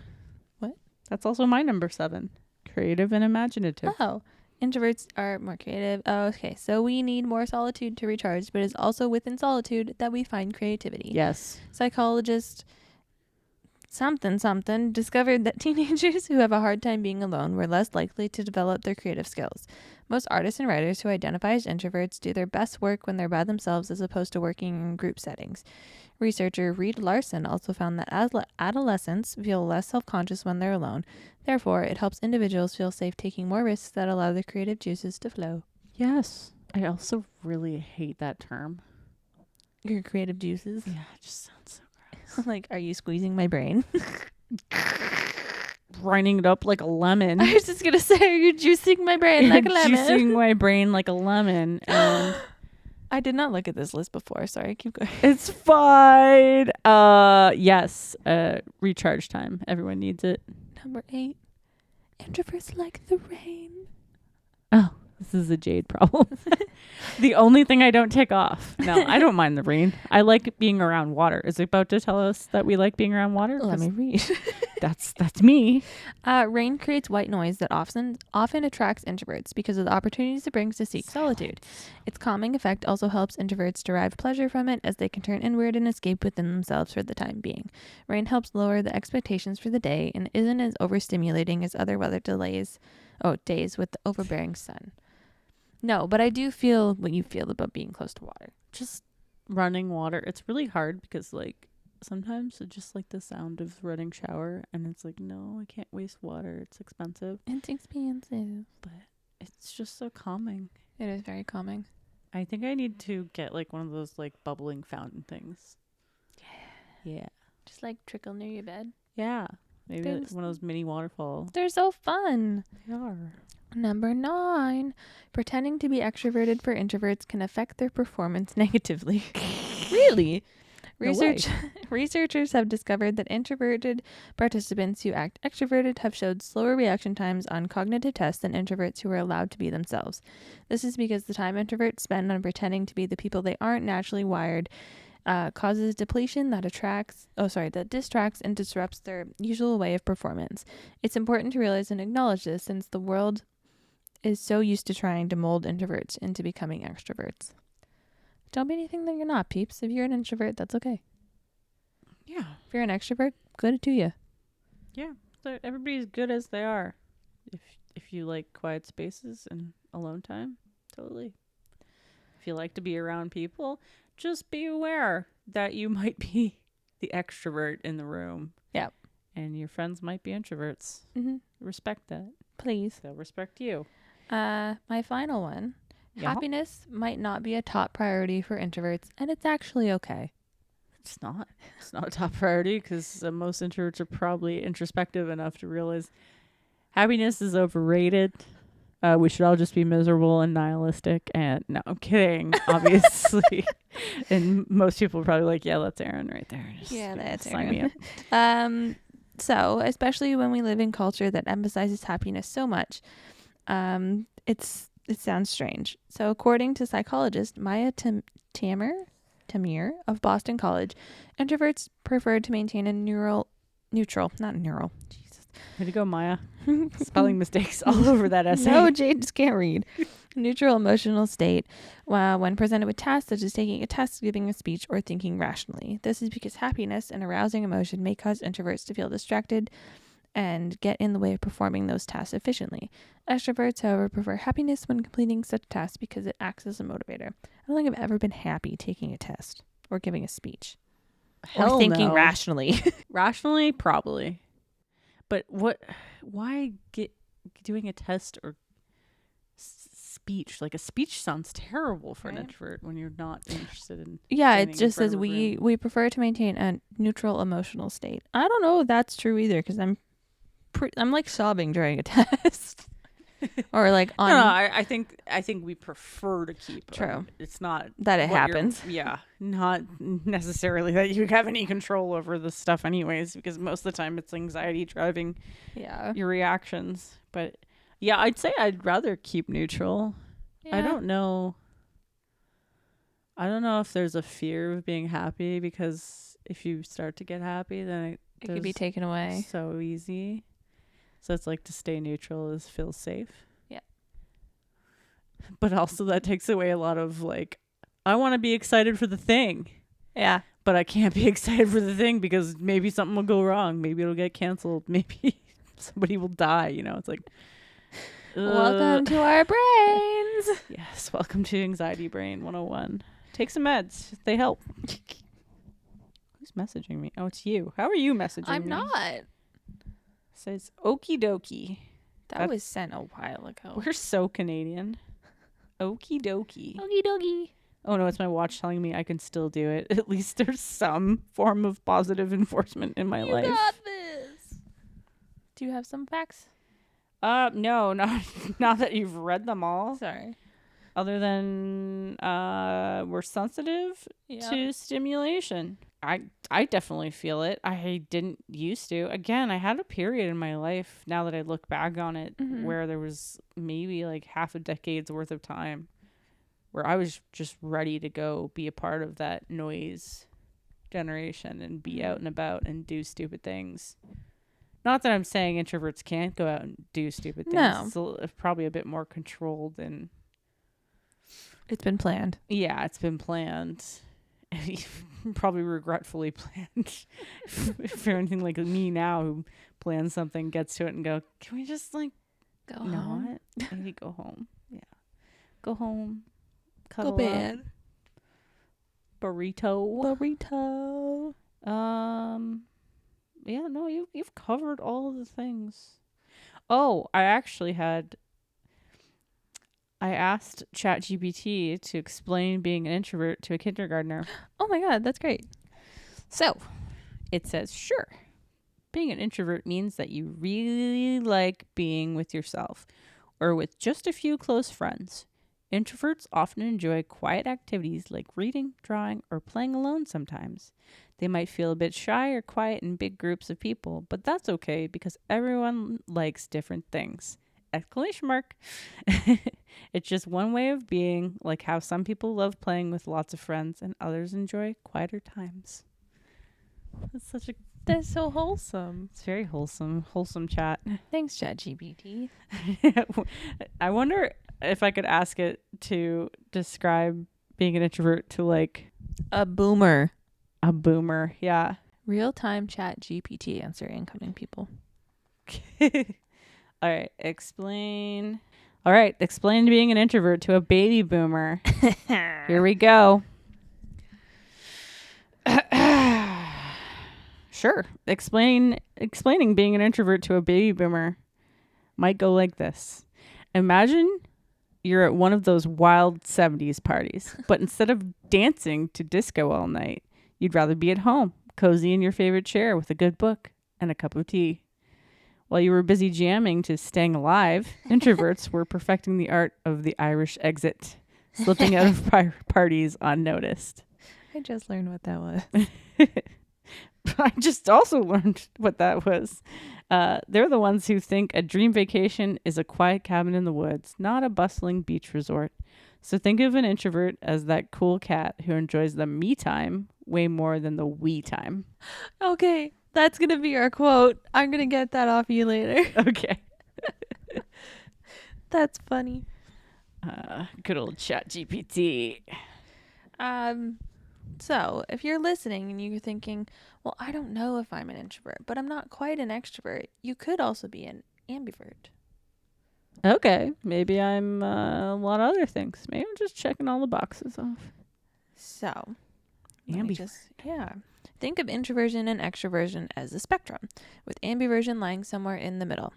What? That's also my number 7. Creative and imaginative. Oh, introverts are more creative. Oh, okay. So we need more solitude to recharge, but it's also within solitude that we find creativity. Yes. Psychologist something discovered that teenagers who have a hard time being alone were less likely to develop their creative skills. Most artists and writers who identify as introverts do their best work when they're by themselves as opposed to working in group settings. Researcher Reed Larson also found that adolescents feel less self-conscious when they're alone. Therefore, it helps individuals feel safe taking more risks that allow their creative juices to flow. Yes. I also really hate that term. Your creative juices? Yeah, it just sounds so Like, are you squeezing my brain? grinding it up like a lemon. I was just going to say, are you juicing my brain like a lemon? Juicing my brain like a lemon. And I did not look at this list before. Sorry, keep going. it's fine. Yes. Recharge time. Everyone needs it. Number 8. Introverts like the rain. Oh, this is a Jade problem. The only thing I don't tick off. No, I don't mind the rain. I like being around water. Is it about to tell us that we like being around water? Let me read. That's me. Rain creates white noise that often attracts introverts because of the opportunities it brings to seek solitude. Its calming effect also helps introverts derive pleasure from it as they can turn inward and escape within themselves for the time being. Rain helps lower the expectations for the day and isn't as overstimulating as other weather days with the overbearing sun. No, but I do feel what you feel about being close to water. Just running water. It's really hard because like sometimes it's just like the sound of running shower and it's like, no, I can't waste water. It's expensive. It's expensive. But it's just so calming. It is very calming. I think I need to get like one of those like bubbling fountain things. Yeah. Just like trickle near your bed. Yeah. Maybe There's- one of those mini waterfalls. They're so fun. They are. Number 9. Pretending to be extroverted for introverts can affect their performance negatively. Really? No way. Researchers have discovered that introverted participants who act extroverted have showed slower reaction times on cognitive tests than introverts who are allowed to be themselves. This is because the time introverts spend on pretending to be the people they aren't naturally wired causes depletion that distracts and disrupts their usual way of performance. It's important to realize and acknowledge this, since the world is so used to trying to mold introverts into becoming extroverts. Don't be anything that you're not, peeps. If you're an introvert, that's okay. Yeah. If you're an extrovert, good to you. Yeah. So everybody's good as they are. If you like quiet spaces and alone time, totally. If you like to be around people, just be aware that you might be the extrovert in the room. Yep. And your friends might be introverts. Mm-hmm. Respect that. Please. They'll respect you. My final one. Yeah. Happiness might not be a top priority for introverts, and it's actually okay. It's not. It's not a top priority because most introverts are probably introspective enough to realize happiness is overrated. We should all just be miserable and nihilistic. And no, I'm kidding, obviously. And most people are probably like, yeah, that's Aaron right there. Just, That's sign me Aaron. up. So, especially when we live in culture that emphasizes happiness so much, it sounds strange. So, according to psychologist Maya Tamir of Boston College, introverts prefer to maintain a neutral. Way to go, Maya. Spelling mistakes all over that essay. No, Jade just can't read. Neutral emotional state when presented with tasks such as taking a test, giving a speech, or thinking rationally. This is because happiness and arousing emotion may cause introverts to feel distracted and get in the way of performing those tasks efficiently. Extroverts, however, prefer happiness when completing such tasks because it acts as a motivator. I don't think I've ever been happy taking a test or giving a speech or thinking no. rationally. Rationally, probably. But why get doing a test or speech? Like a speech sounds terrible for an Right. introvert when you're not interested in. Yeah, standing it in just front says of a room. we prefer to maintain a neutral emotional state. I don't know if that's true either, because I'm like sobbing during a test, or like on No, I think we prefer to keep. True. It's not that it what you're- happens. Yeah, not necessarily that you have any control over this stuff, anyways, because most of the time it's anxiety driving Yeah, your reactions. But yeah, I'd say I'd rather keep neutral. I don't know. I don't know if there's a fear of being happy, because if you start to get happy, then it could be taken away. so easy. So it's like to stay neutral is feel safe. Yeah. But also that takes away a lot of like, I want to be excited for the thing. Yeah, But I can't be excited for the thing because maybe something will go wrong. Maybe it'll get canceled. Maybe somebody will die. It's like, welcome to our brains. Yes, welcome to Anxiety Brain 101. Take some meds. They help. Who's messaging me? Oh, it's you. How are you messaging I'm me? not. Says okie dokie. That was sent a while ago. We're so Canadian. Okie dokie. Okie dokie. Oh no, it's my watch telling me I can still do it. At least there's some form of positive enforcement in my life. You got this. Do you have some facts? No, not that you've read them all. Sorry. Other than we're sensitive to stimulation. I definitely feel it. I didn't used to. Again, I had a period in my life, now that I look back on it, where there was maybe like half a decade's worth of time where I was just ready to go be a part of that noise generation and be out and about and do stupid things. Not that I'm saying introverts can't go out and do stupid things. No. It's probably a bit more controlled and It's been planned. yeah, it's been planned. Probably regretfully planned. If you're anything like me now who plans something, gets to it and go, can we just like Go know home. it? Maybe go home. Yeah. Go home. Go Cuddle up. bed. Burrito. Yeah, no, you've covered all of the things. Oh, I asked ChatGPT to explain being an introvert to a kindergartner. Oh my god, that's great. So, it says, sure. Being an introvert means that you really like being with yourself or with just a few close friends. Introverts often enjoy quiet activities like reading, drawing, or playing alone sometimes. They might feel a bit shy or quiet in big groups of people, but that's okay because everyone likes different things. Exclamation mark. It's just one way of being, like how some people love playing with lots of friends and others enjoy quieter times. That's so wholesome. It's very wholesome chat. Thanks, ChatGPT. I wonder if I could ask it to describe being an introvert to like A boomer. a boomer. Yeah. Real-time ChatGPT answer incoming people. All right. Explain being an introvert to a baby boomer. Here we go. Sure. Explaining being an introvert to a baby boomer might go like this. Imagine you're at one of those wild 70s parties, but instead of dancing to disco all night, you'd rather be at home, cozy in your favorite chair with a good book and a cup of tea. While you were busy jamming to Staying Alive, introverts were perfecting the art of the Irish exit, slipping out of parties unnoticed. I just learned what that was. I just also learned what that was. They're the ones who think a dream vacation is a quiet cabin in the woods, not a bustling beach resort. So think of an introvert as that cool cat who enjoys the me time way more than the we time. Okay, that's going to be our quote. I'm going to get that off you later. Okay. That's funny. Good old ChatGPT. So if you're listening and you're thinking, well, I don't know if I'm an introvert, but I'm not quite an extrovert, you could also be an ambivert. Okay. Maybe I'm a lot of other things. Maybe I'm just checking all the boxes off. So, Ambivert. think of introversion and extroversion as a spectrum, with ambiversion lying somewhere in the middle.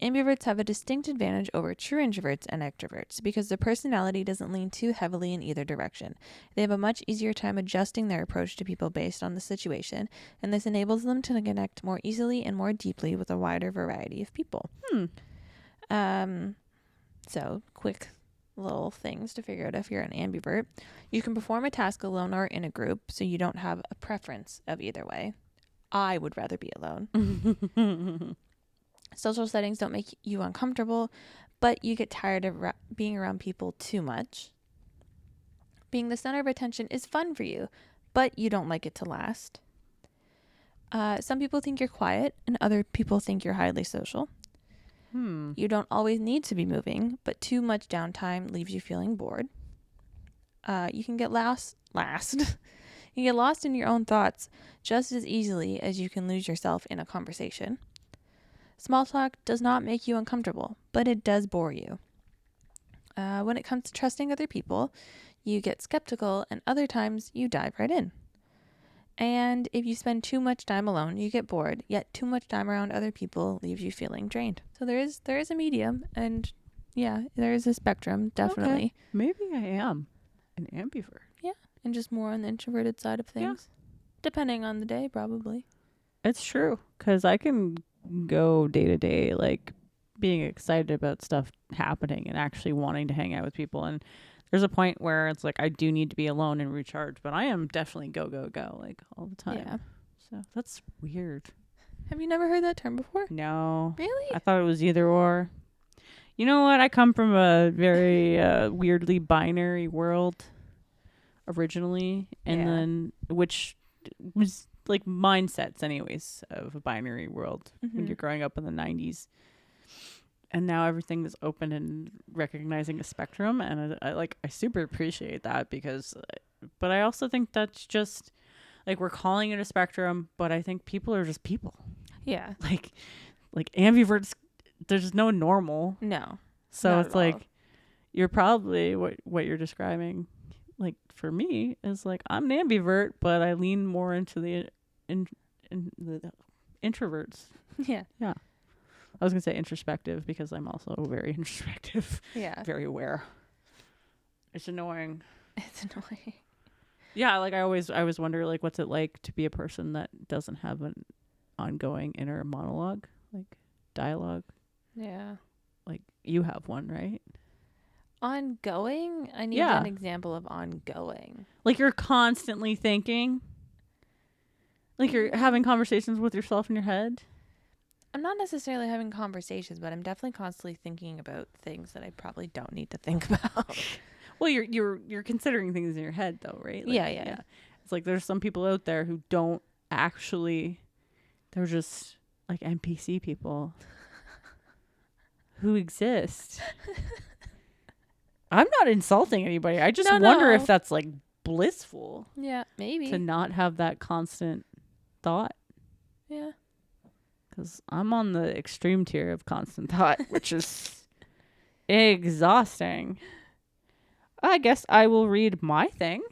Ambiverts have a distinct advantage over true introverts and extroverts because their personality doesn't lean too heavily in either direction. They have a much easier time adjusting their approach to people based on the situation, and this enables them to connect more easily and more deeply with a wider variety of people. So, quick little things to figure out if you're an ambivert. You can perform a task alone or in a group, so you don't have a preference of either way. I would rather be alone. Social settings don't make you uncomfortable, but you get tired of being around people too much. Being the center of attention is fun for you, but you don't like it to last. Some people think you're quiet, and other people think you're highly social. You don't always need to be moving, but too much downtime leaves you feeling bored. You can get lost. You can get lost in your own thoughts just as easily as you can lose yourself in a conversation. Small talk does not make you uncomfortable, but it does bore you. When it comes to trusting other people, you get skeptical, and other times you dive right in. And if you spend too much time alone, you get bored, yet too much time around other people leaves you feeling drained. So there is a medium, and yeah, there is a spectrum, definitely. Okay. Maybe I am an ambivert. Yeah, and just more on the introverted side of things. Depending on the day, probably. It's true, because I can go day to day, like being excited about stuff happening and actually wanting to hang out with people. And there's a point where it's like I do need to be alone and recharge, but I am definitely go, like all the time. Yeah. So that's weird. Have you never heard that term before? No. Really? I thought it was either or. You know what? I come from a very weirdly binary world originally, and then which was like mindsets anyways of a binary world when you're growing up in the 90s. And now everything is open and recognizing a spectrum, and I super appreciate that but I also think that's just like we're calling it a spectrum, but I think people are just people. Yeah. Like ambiverts, there's no normal. No. So not it's at all. like you're probably what you're describing. Like for me is like I'm an ambivert, but I lean more into the introverts. Yeah. Yeah. I was going to say introspective because I'm also very introspective. Yeah. Very aware. It's annoying. It's annoying. Yeah, like I always wonder like what's it like to be a person that doesn't have ongoing inner monologue, like dialogue. Yeah. Like you have one, right? Ongoing? I need Yeah. an example of ongoing. Like you're constantly thinking. Like you're having conversations with yourself in your head. I'm not necessarily having conversations, but I'm definitely constantly thinking about things that I probably don't need to think about. Well, you're considering things in your head though, right? Like, Yeah. It's like there's some people out there who don't actually. They're just like NPC people who exist. I'm not insulting anybody. I just wonder if that's like blissful Yeah, maybe. to not have that constant thought. Yeah. Because I'm on the extreme tier of constant thought, which is exhausting. I guess I will read my thing.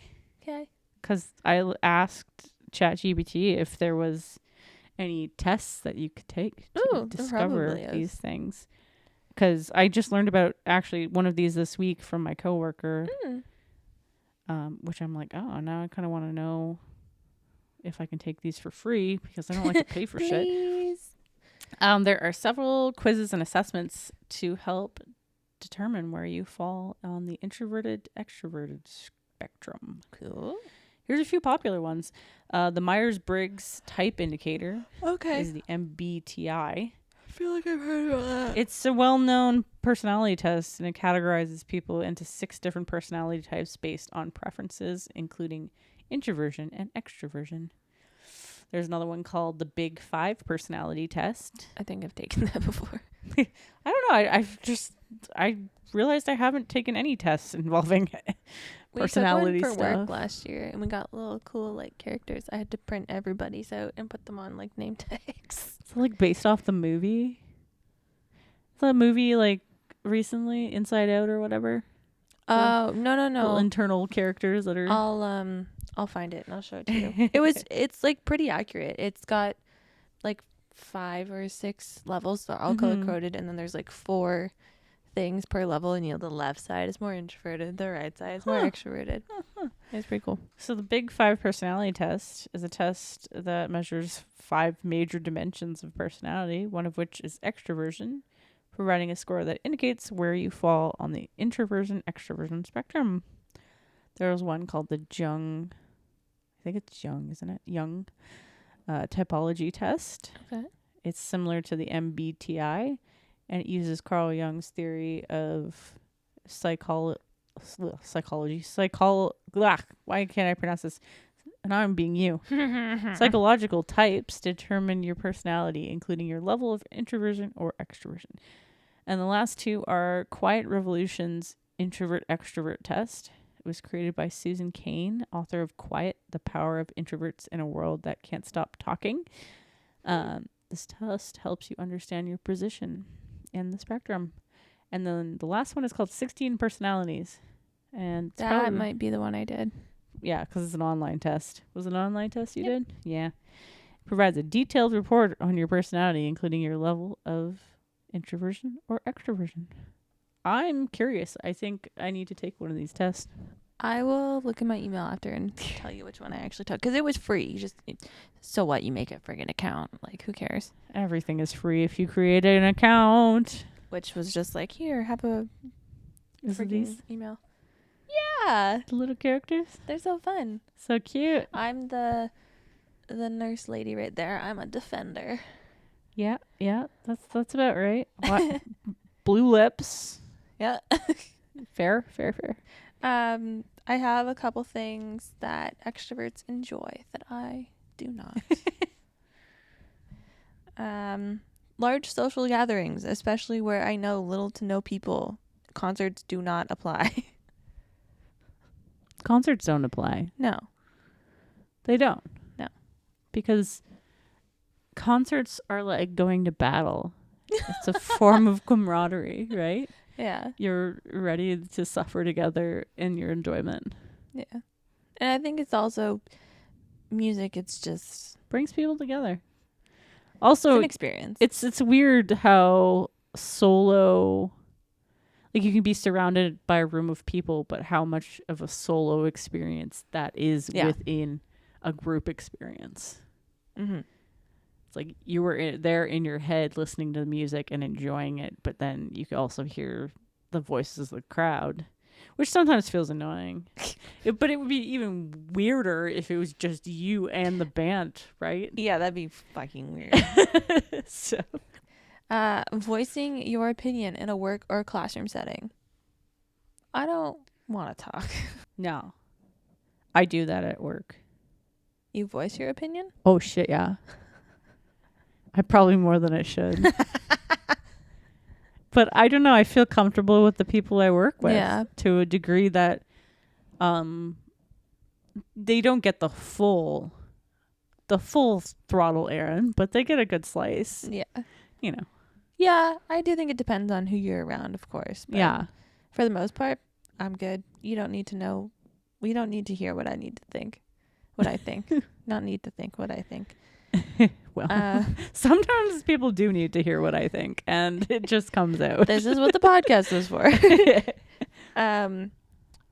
Okay. Because I asked ChatGPT if there was any tests that you could take to Ooh, there discover probably is. these things. Because I just learned about actually one of these this week from my coworker, which I'm like, oh, now I kind of want to know if I can take these for free because I don't like to pay for shit. Please. There are several quizzes and assessments to help determine where you fall on the introverted extroverted spectrum. Cool. Here's a few popular ones. The Myers-Briggs Type Indicator Okay. is the MBTI. I feel like I've heard about that. It's a well-known personality test, and it categorizes people into 6 different personality types based on preferences, including introversion and extroversion. There's another one called the Big 5 Personality Test. I think I've taken that before. I don't know. I realized I haven't taken any tests involving personality we took one for stuff. work last year, and we got little cool like characters. I had to print everybody's out and put them on like name tags. It's like based off the movie. Is that movie like recently Inside Out or whatever? Oh no! Little internal characters that are. I'll find it and I'll show it to you. It's like pretty accurate. It's got like 5 or 6 levels. They're all color coded, and then there's like 4 things per level, and the left side is more introverted, the right side is more extroverted. It's pretty cool. So the Big 5 Personality Test is a test that measures 5 major dimensions of personality, one of which is extroversion, providing a score that indicates where you fall on the introversion-extroversion spectrum. There's one called the Jung, I think it's Jung, isn't it? Jung typology test. Okay. It's similar to the MBTI, and it uses Carl Jung's theory of psychology. Why can't I pronounce this? And I'm being you. Psychological types determine your personality, including your level of introversion or extroversion. And the last 2 are Quiet Revolution's introvert-extrovert test. It was created by Susan Cain, author of Quiet, The Power of Introverts in a World That Can't Stop Talking. This test helps you understand your position in the spectrum. And then the last one is called 16 Personalities. And That might be the one I did. Yeah, because it's an online test. Was it an online test you did? Yeah. It provides a detailed report on your personality, including your level of introversion or extroversion. I'm curious. I think I need to take one of these tests. I will look in my email after and tell you which one I actually took, because it was free. So what? You make a friggin' account. Like, who cares? Everything is free if you create an account. Which was just like, here, have a Is it friggin' these email. Yeah, little characters? they're so fun. So cute. I'm the nurse lady right there. I'm a defender. Yeah, that's about right. What? Blue lips. Yeah. Fair. I have a couple things that extroverts enjoy that I do not. Large social gatherings, especially where I know little to no people. Concerts do not apply. Concerts don't apply. No. They don't. No. Because concerts are like going to battle. It's a form of camaraderie, right? Yeah. You're ready to suffer together in your enjoyment. Yeah. And I think it's also music. It's just Brings people together. it's Also, an experience. it's weird how solo, like you can be surrounded by a room of people, but how much of a solo experience that is Yeah. within a group experience. Mm-hmm. It's like you were there in your head listening to the music and enjoying it, but then you could also hear the voices of the crowd, which sometimes feels annoying. But it would be even weirder if it was just you and the band, right? Yeah, that'd be fucking weird. So Voicing your opinion in a work or classroom setting. I don't want to talk. no, I do that at work. You voice your opinion? Oh shit, yeah. I probably more than I should. But I don't know. I feel comfortable with the people I work with to a degree that they don't get the full throttle Aaron, but they get a good slice. Yeah. You know. Yeah, I do think it depends on who you're around, of course. But yeah. For the most part, I'm good. You don't need to know. We don't need to hear what I need to think. What I think. Not need to think what I think. Well, sometimes people do need to hear what I think, and it just comes out. This is what the podcast is for.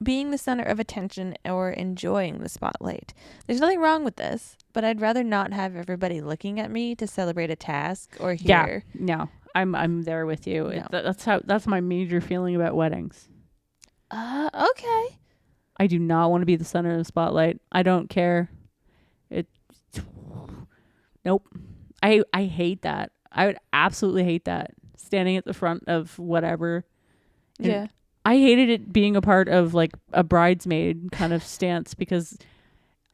Being the center of attention or enjoying the spotlight. There's nothing wrong with this, but I'd rather not have everybody looking at me to celebrate a task or hear. Yeah, no, I'm there with you. No. That's my major feeling about weddings. Okay. I do not want to be the center of the spotlight. I don't care. Nope. I hate that. I would absolutely hate that. Standing at the front of whatever. And yeah. I hated it being a part of like a bridesmaid kind of stance because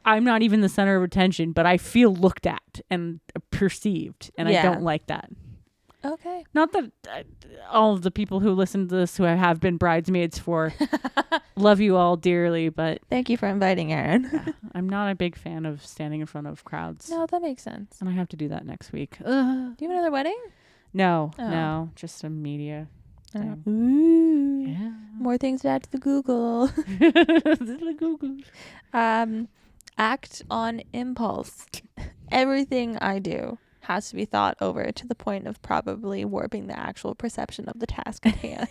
I'm not even the center of attention, but I feel looked at and perceived, and I don't like that. Okay. Not that all of the people who listen to this who I have been bridesmaids for love you all dearly, but thank you for inviting Aaron. yeah, I'm not a big fan of standing in front of crowds. No, that makes sense. And I have to do that next week. Do you have another wedding? No, Oh. no, just a media thing. Ooh. Yeah. More things to add to the Google. The Google. Act on impulse. Everything I do has to be thought over to the point of probably warping the actual perception of the task at hand.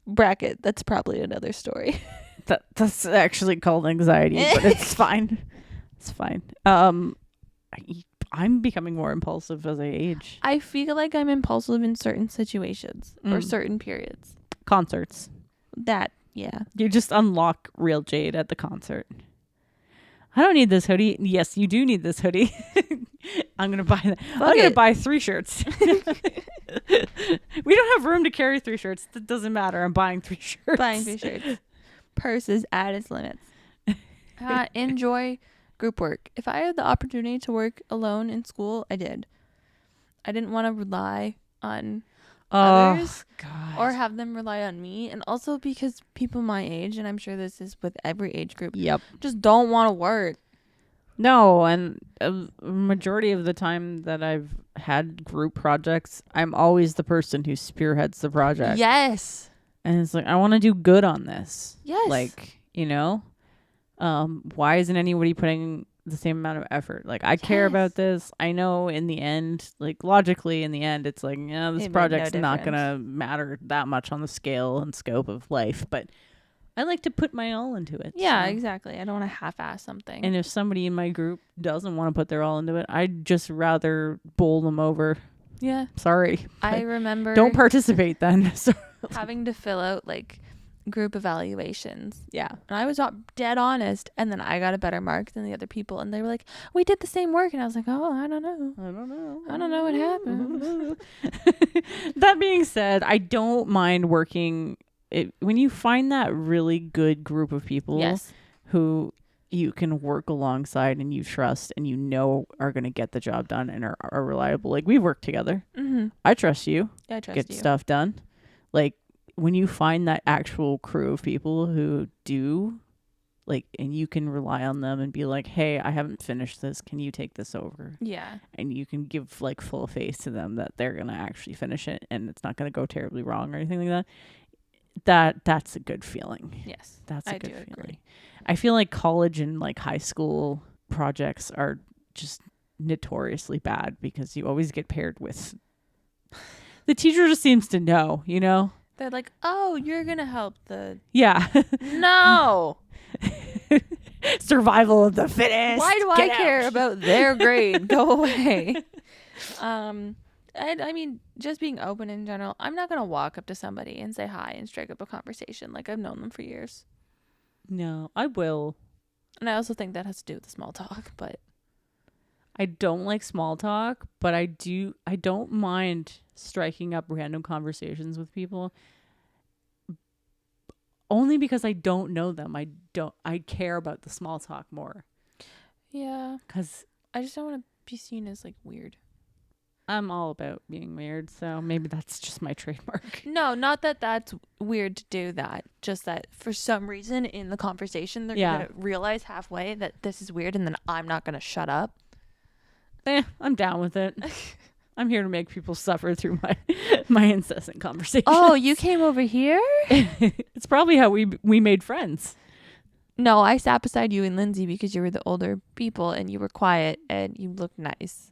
Bracket, that's probably another story. That's actually called anxiety, but it's fine. It's fine. I'm becoming more impulsive as I age. I feel like I'm impulsive in certain situations or certain periods. Concerts. That, yeah. You just unlock real Jade at the concert. I don't need this hoodie. Yes, you do need this hoodie. I'm gonna buy that. I'm gonna buy 3 shirts. We don't have room to carry 3 shirts. That doesn't matter. I'm buying 3 shirts. Buying 3 shirts. Purses at its limits. Enjoy group work. If I had the opportunity to work alone in school, I did. I didn't want to rely on others or have them rely on me, and also because people my age, and I'm sure this is with every age group, just don't want to work. No, and a majority of the time that I've had group projects, I'm always the person who spearheads the project. Yes. And it's like, I want to do good on this. Yes. Like, you know, why isn't anybody putting the same amount of effort? Like, I care about this. I know in the end, like logically in the end, it's like, yeah, this project's not going to matter that much on the scale and scope of life, but I like to put my all into it. Yeah, exactly. I don't want to half-ass something. And if somebody in my group doesn't want to put their all into it, I'd just rather bowl them over. Yeah. Sorry. I remember. Don't participate then. So having to fill out like group evaluations. Yeah. And I was dead honest. And then I got a better mark than the other people. And they were like, we did the same work. And I was like, oh, I don't know. I don't know what happened. That being said, I don't mind working. When you find that really good group of people who you can work alongside and you trust and you know are going to get the job done and are reliable. Like, we've worked together. Mm-hmm. I trust you. Yeah, I trust get you. Stuff done. Like, when you find that actual crew of people who do, like, and you can rely on them and be like, hey, I haven't finished this. Can you take this over? Yeah. And you can give, like, full face to them that they're going to actually finish it and it's not going to go terribly wrong or anything like that. That's a good feeling. Yes. That's a good feeling. Agree. I feel like college and like high school projects are just notoriously bad because you always get paired with the teacher just seems to know, you know? They're like, oh, you're going to help the... Yeah. No. Survival of the fittest. Why do Get I care out. about their grade? Go away. And I mean, just being open in general. I'm not gonna walk up to somebody and say hi and strike up a conversation like I've known them for years. No, I will. And I also think that has to do with the small talk. But I don't like small talk, but I don't mind striking up random conversations with people. Only because I don't know them. I care about the small talk more. yeah, Because I just don't want to be seen as like weird. I'm all about being weird, so maybe that's just my trademark. No, not that that's weird to do that. Just that for some reason in the conversation they're Yeah. gonna realize halfway that this is weird, and then I'm not gonna shut up. I'm down with it. I'm here to make people suffer through my incessant conversations. Oh, you came over here? It's probably how we made friends. No, I sat beside you and Lindsay because you were the older people and you were quiet and you looked nice.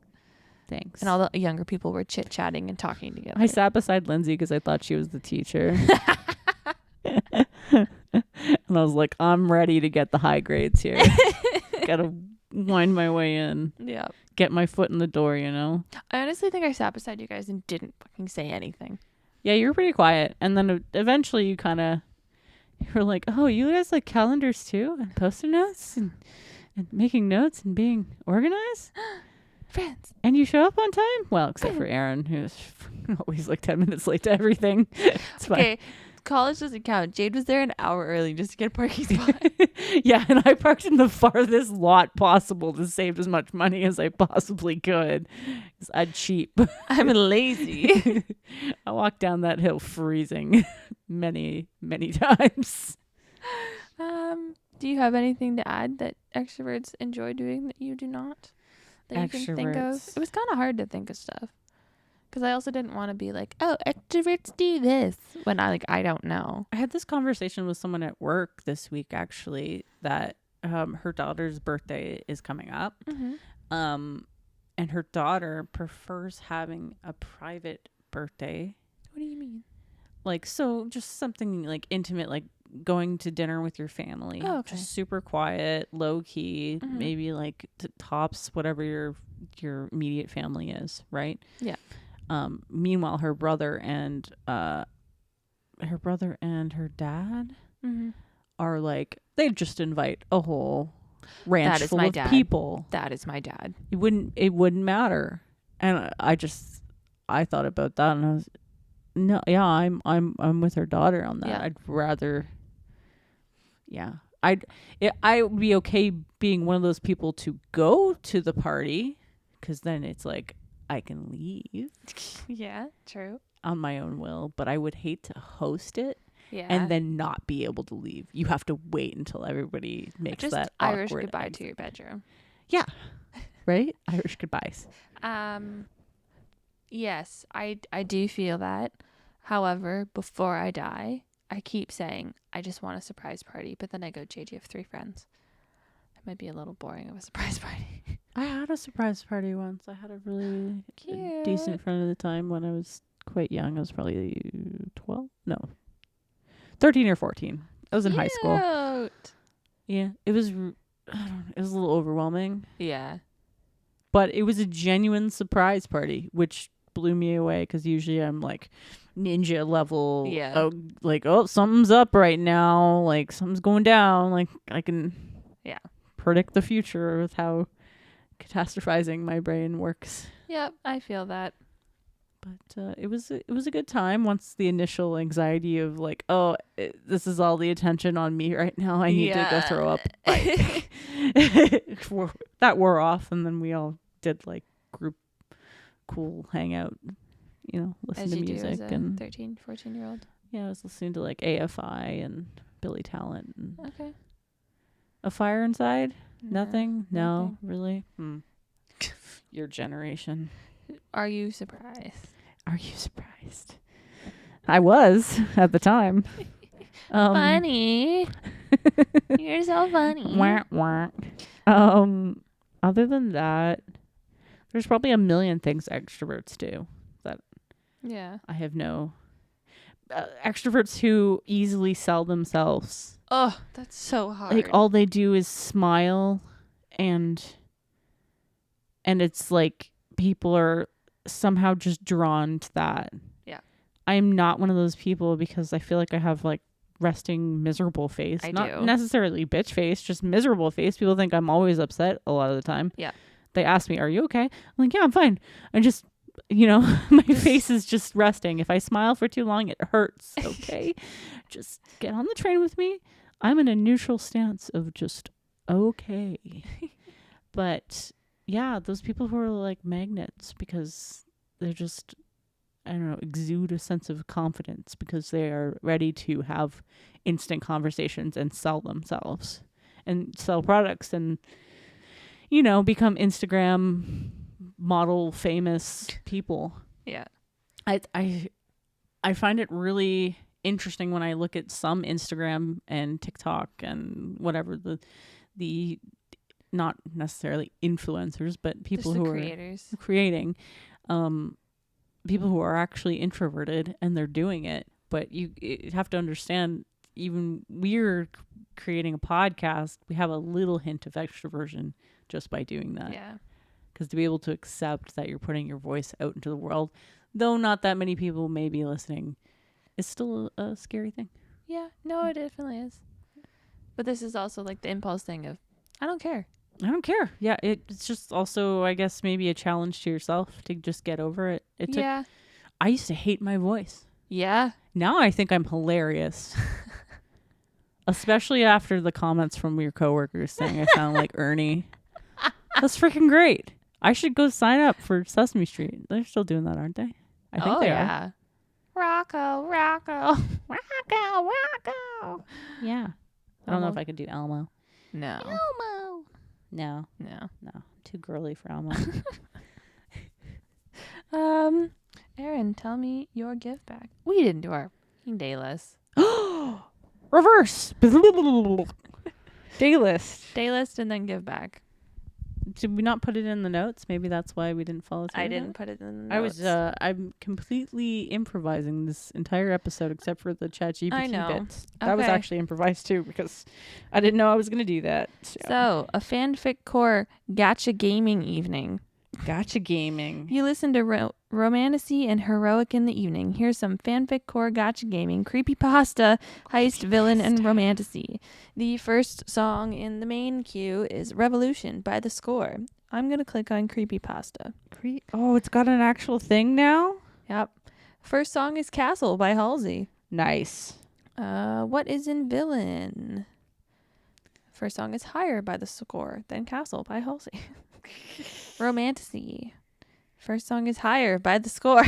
Thanks. And all the younger people were chit-chatting and talking together. I sat beside Lindsay because I thought she was the teacher. And I was like, I'm ready to get the high grades here. Gotta wind my way in. Yeah. Get my foot in the door, you know? I honestly think I sat beside you guys and didn't fucking say anything. Yeah, you were pretty quiet. And then eventually you were like, oh, you guys like calendars too? And post-it notes? And making notes and being organized? Friends. And you show up on time? Well, except for Aaron, who's always like 10 minutes late to everything. It's fine. Okay, college doesn't count. Jade was there an hour early just to get a parking spot. Yeah, and I parked in the farthest lot possible to save as much money as I possibly could. 'Cause I'd cheap. I'm lazy. I walked down that hill freezing many, many times. Do you have anything to add that extroverts enjoy doing that you do not? That you can think of? Extroverts. It was kind of hard to think of stuff. Because I also didn't want to be like, oh, extroverts do this. When I don't know. I had this conversation with someone at work this week, actually, that her daughter's birthday is coming up. Mm-hmm. And her daughter prefers having a private birthday. What do you mean? Like, so just something like intimate, like going to dinner with your family. Oh, okay. Just super quiet, low key, Mhm. maybe like tops whatever your immediate family is, right? Yeah. Meanwhile, her brother and her dad Mm-hmm. are like, they just invite a whole ranch That is full my of dad. people. That is my dad. It wouldn't matter. And I thought about that and I was, no, yeah, I'm with her daughter on that. Yeah. I'd rather, yeah, I would be okay being one of those people to go to the party, because then it's like I can leave Yeah, true. on my own will, but I would hate to host it Yeah. and then not be able to leave. You have to wait until everybody makes just that Irish awkward goodbye exit. to your bedroom. Yeah, right? Irish goodbyes. Yes, I do feel that. However, before I die, I keep saying I just want a surprise party, but then I go, Jade, you have 3 friends. It might be a little boring of a surprise party. I had a surprise party once. I had a really Cute. decent friend at the time when I was quite young. I was probably 12? No. 13 or 14. I was in high school. Cute. Yeah. It was, I don't know, it was a little overwhelming. Yeah. But it was a genuine surprise party, which blew me away because usually I'm like ninja level. Yeah. Oh, like, oh, something's up right now. Like, something's going down. Like, I can predict the future with how catastrophizing my brain works. Yep, I feel that. But it was a good time once the initial anxiety of like, oh, this is all the attention on me right now. I need to go throw up. Like, that wore off, and then we all did like group cool hangout, listen As to you do music as a and 13, 14-year-old. yeah, I was listening to like AFI and Billy Talent and Okay. A Fire Inside. No, Nothing? No, nothing. really? Your generation. Are you surprised? Are you surprised? I was at the time. Funny. You're so funny. Wah, wah. Other than that, there's probably a million things extroverts do that Yeah. I have no. extroverts who easily sell themselves. Oh, that's so hard. Like all they do is smile, and it's like people are somehow just drawn to that. Yeah. I'm not one of those people because I feel like I have like resting miserable face. I Not do. necessarily bitch face, just miserable face. People think I'm always upset a lot of the time. Yeah. They ask me, "Are you okay?" I'm like, "Yeah, I'm fine." I just, my face is just resting. If I smile for too long, it hurts. Okay. Just get on the train with me. I'm in a neutral stance of just okay. But yeah, those people who are like magnets because they're just, I don't know, exude a sense of confidence because they are ready to have instant conversations and sell themselves and sell products and, become Instagram model famous people. Yeah. I find it really interesting when I look at some Instagram and TikTok and whatever the not necessarily influencers, but people Just the who creators. are creating, people who are actually introverted and they're doing it. But you have to understand, even we're creating a podcast, we have a little hint of extroversion just by doing that. Yeah. Because to be able to accept that you're putting your voice out into the world, though not that many people may be listening, is still a scary thing. Yeah. No, it definitely is. But this is also like the impulse thing of, I don't care. I don't care. Yeah, it's just also, I guess, maybe a challenge to yourself to just get over it. Yeah. I used to hate my voice. Yeah. Now I think I'm hilarious. Especially after the comments from your coworkers saying I sound like Ernie. That's freaking great. I should go sign up for Sesame Street. They're still doing that, aren't they? I think they are. Rocco. Yeah. I don't know if I could do Elmo. No. Elmo. No. Too girly for Elmo. Aaron, tell me your give back. We didn't do our day list. Reverse. Day list. Day list and then give back. Did we not put it in the notes? Maybe that's why we didn't follow through. I didn't put it in the I notes. was I'm completely improvising this entire episode except for the ChatGPT bits. That was Okay. actually improvised too because I didn't know I was going to do that. So, a fanfic core gacha gaming evening. Gotcha gaming. You listen to Romantasy and Heroic in the evening. Here's some fanfic core gacha gaming, creepypasta, heist, villain, and romantasy. The first song in the main queue is Revolution by The Score. I'm going to click on creepypasta. Oh, it's got an actual thing now? Yep. First song is Castle by Halsey. Nice. What is in villain? First song is Higher by The Score, then Castle by Halsey. Romantasy. First song is Higher by The Score.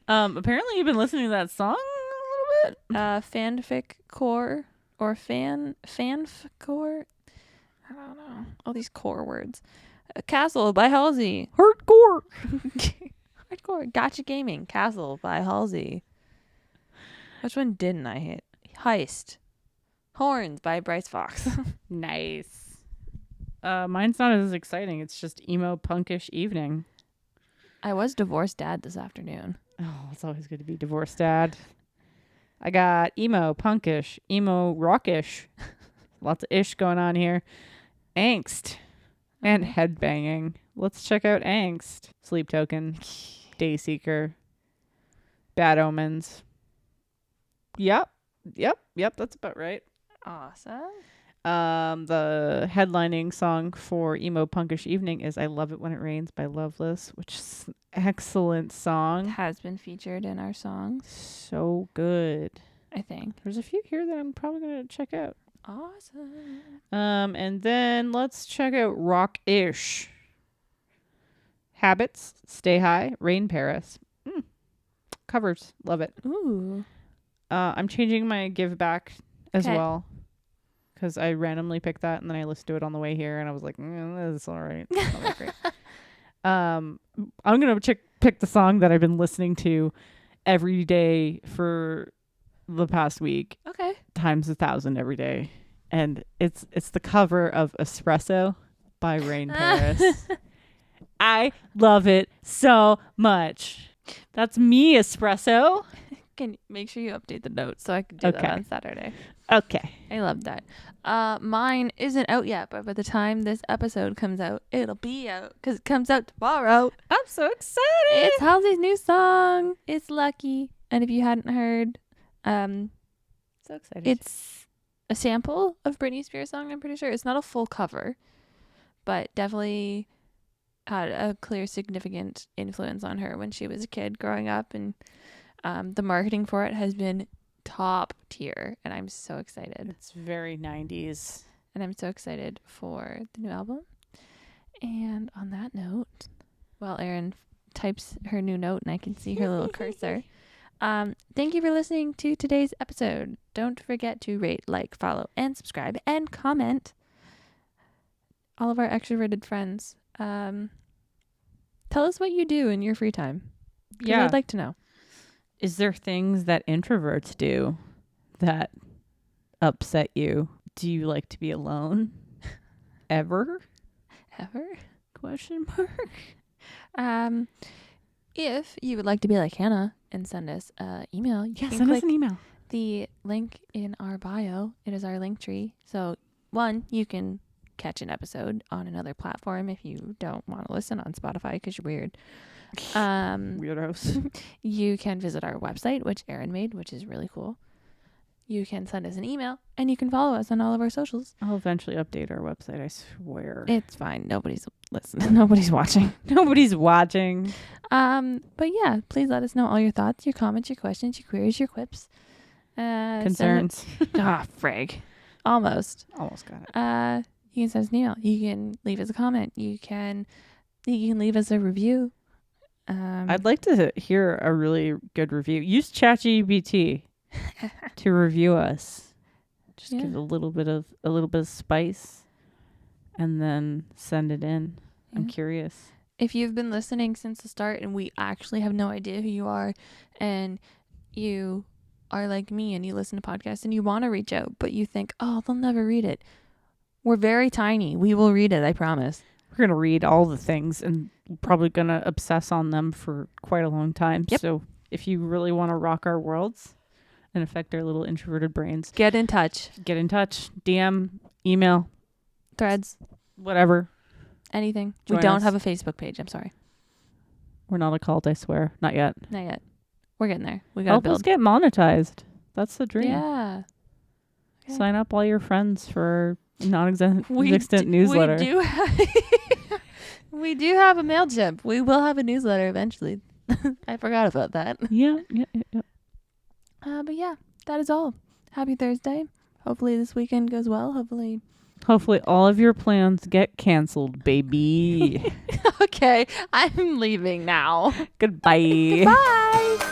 Apparently you've been listening to that song a little bit. Fanfic core or fanfic core. I don't know. All these core words. Castle by Halsey. Hardcore. Hardcore. Gotcha Gaming. Castle by Halsey. Which one didn't I hit? Heist. Horns by Bryce Fox. Nice. Mine's not as exciting. It's just emo punkish evening. I was divorced dad this afternoon. Oh, it's always good to be divorced dad. I got emo punkish, emo rockish. Lots of ish going on here. Angst and headbanging. Let's check out Angst. Sleep Token. Dayseeker. Bad Omens. Yep. That's about right. Awesome. The headlining song for emo punkish evening is I Love It When It Rains by Loveless, which is an excellent song. Has been featured in our songs, So good. I think. There's a few here that I'm probably going to check out. Awesome. And then let's check out Rock-ish. Habits, Stay High, Rain Paris. Covers, love it. Ooh. I'm changing my give back as 'Kay. well. Because I randomly picked that and then I listened to it on the way here and I was like, this is all right. It's not that great. I'm going to pick the song that I've been listening to every day for the past week. Okay. Times 1,000 every day. And it's the cover of Espresso by Rain Paris. I love it so much. That's me, Espresso. Can make sure you update the notes so I can do that Okay. on Saturday. Okay. I love that. Mine isn't out yet, but by the time this episode comes out, it'll be out because it comes out tomorrow. I'm so excited. It's Halsey's new song. It's Lucky. And if you hadn't heard, so excited. it's a sample of Britney Spears' song, I'm pretty sure. It's not a full cover, but definitely had a clear, significant influence on her when she was a kid growing up. And the marketing for it has been top tier, and I'm so excited. It's very 90s. And I'm so excited for the new album. And on that note, while Erin types her new note and I can see her little cursor, thank you for listening to today's episode. Don't forget to rate, like, follow, and subscribe, and comment. All of our extroverted friends, tell us what you do in your free time. 'Cause Yeah. I'd like to know. Is there things that introverts do that upset you? Do you like to be alone? Ever? Ever? Question mark. If you would like to be like Hannah and send us an email, you Yeah, can send us click an email. the link in our bio. It is our link tree. So, one, you can catch an episode on another platform if you don't want to listen on Spotify because you're weird. Weirdos. You can visit our website, which Erin made, which is really cool. You can send us an email, and you can follow us on all of our socials. I'll eventually update our website, I swear. It's fine. Nobody's listening. Nobody's watching. Nobody's watching. But yeah, please let us know all your thoughts, your comments, your questions, your queries, your quips. Concerns. Frig. Almost. Almost got it. You can send us an email. You can leave us a comment. You can leave us a review. I'd like to hear a really good review. Use ChatGPT to review us. Just give Yeah. a little bit of spice, and then send it in. I'm Yeah. curious. If you've been listening since the start and we actually have no idea who you are, and you are like me and you listen to podcasts and you want to reach out, but you think, oh, they'll never read it. We're very tiny. We will read it, I promise. We're going to read all the things and probably going to obsess on them for quite a long time. Yep. So if you really want to rock our worlds and affect our little introverted brains, Get in touch. get in touch. DM, email, Threads, whatever. anything. Join we don't us. have a Facebook page. I'm sorry. We're not a cult, I swear. Not yet. Not yet. We're getting there. We got to Help us build. get monetized. That's the dream. Yeah. Okay. Sign up all your friends for non-existent We newsletter. We do have, we do have a MailChimp. We will have a newsletter eventually. I forgot about that. Yeah. But yeah, that is all. Happy Thursday. Hopefully this weekend goes well. Hopefully. Hopefully all of your plans get canceled, baby. Okay, I'm leaving now. Goodbye. Bye.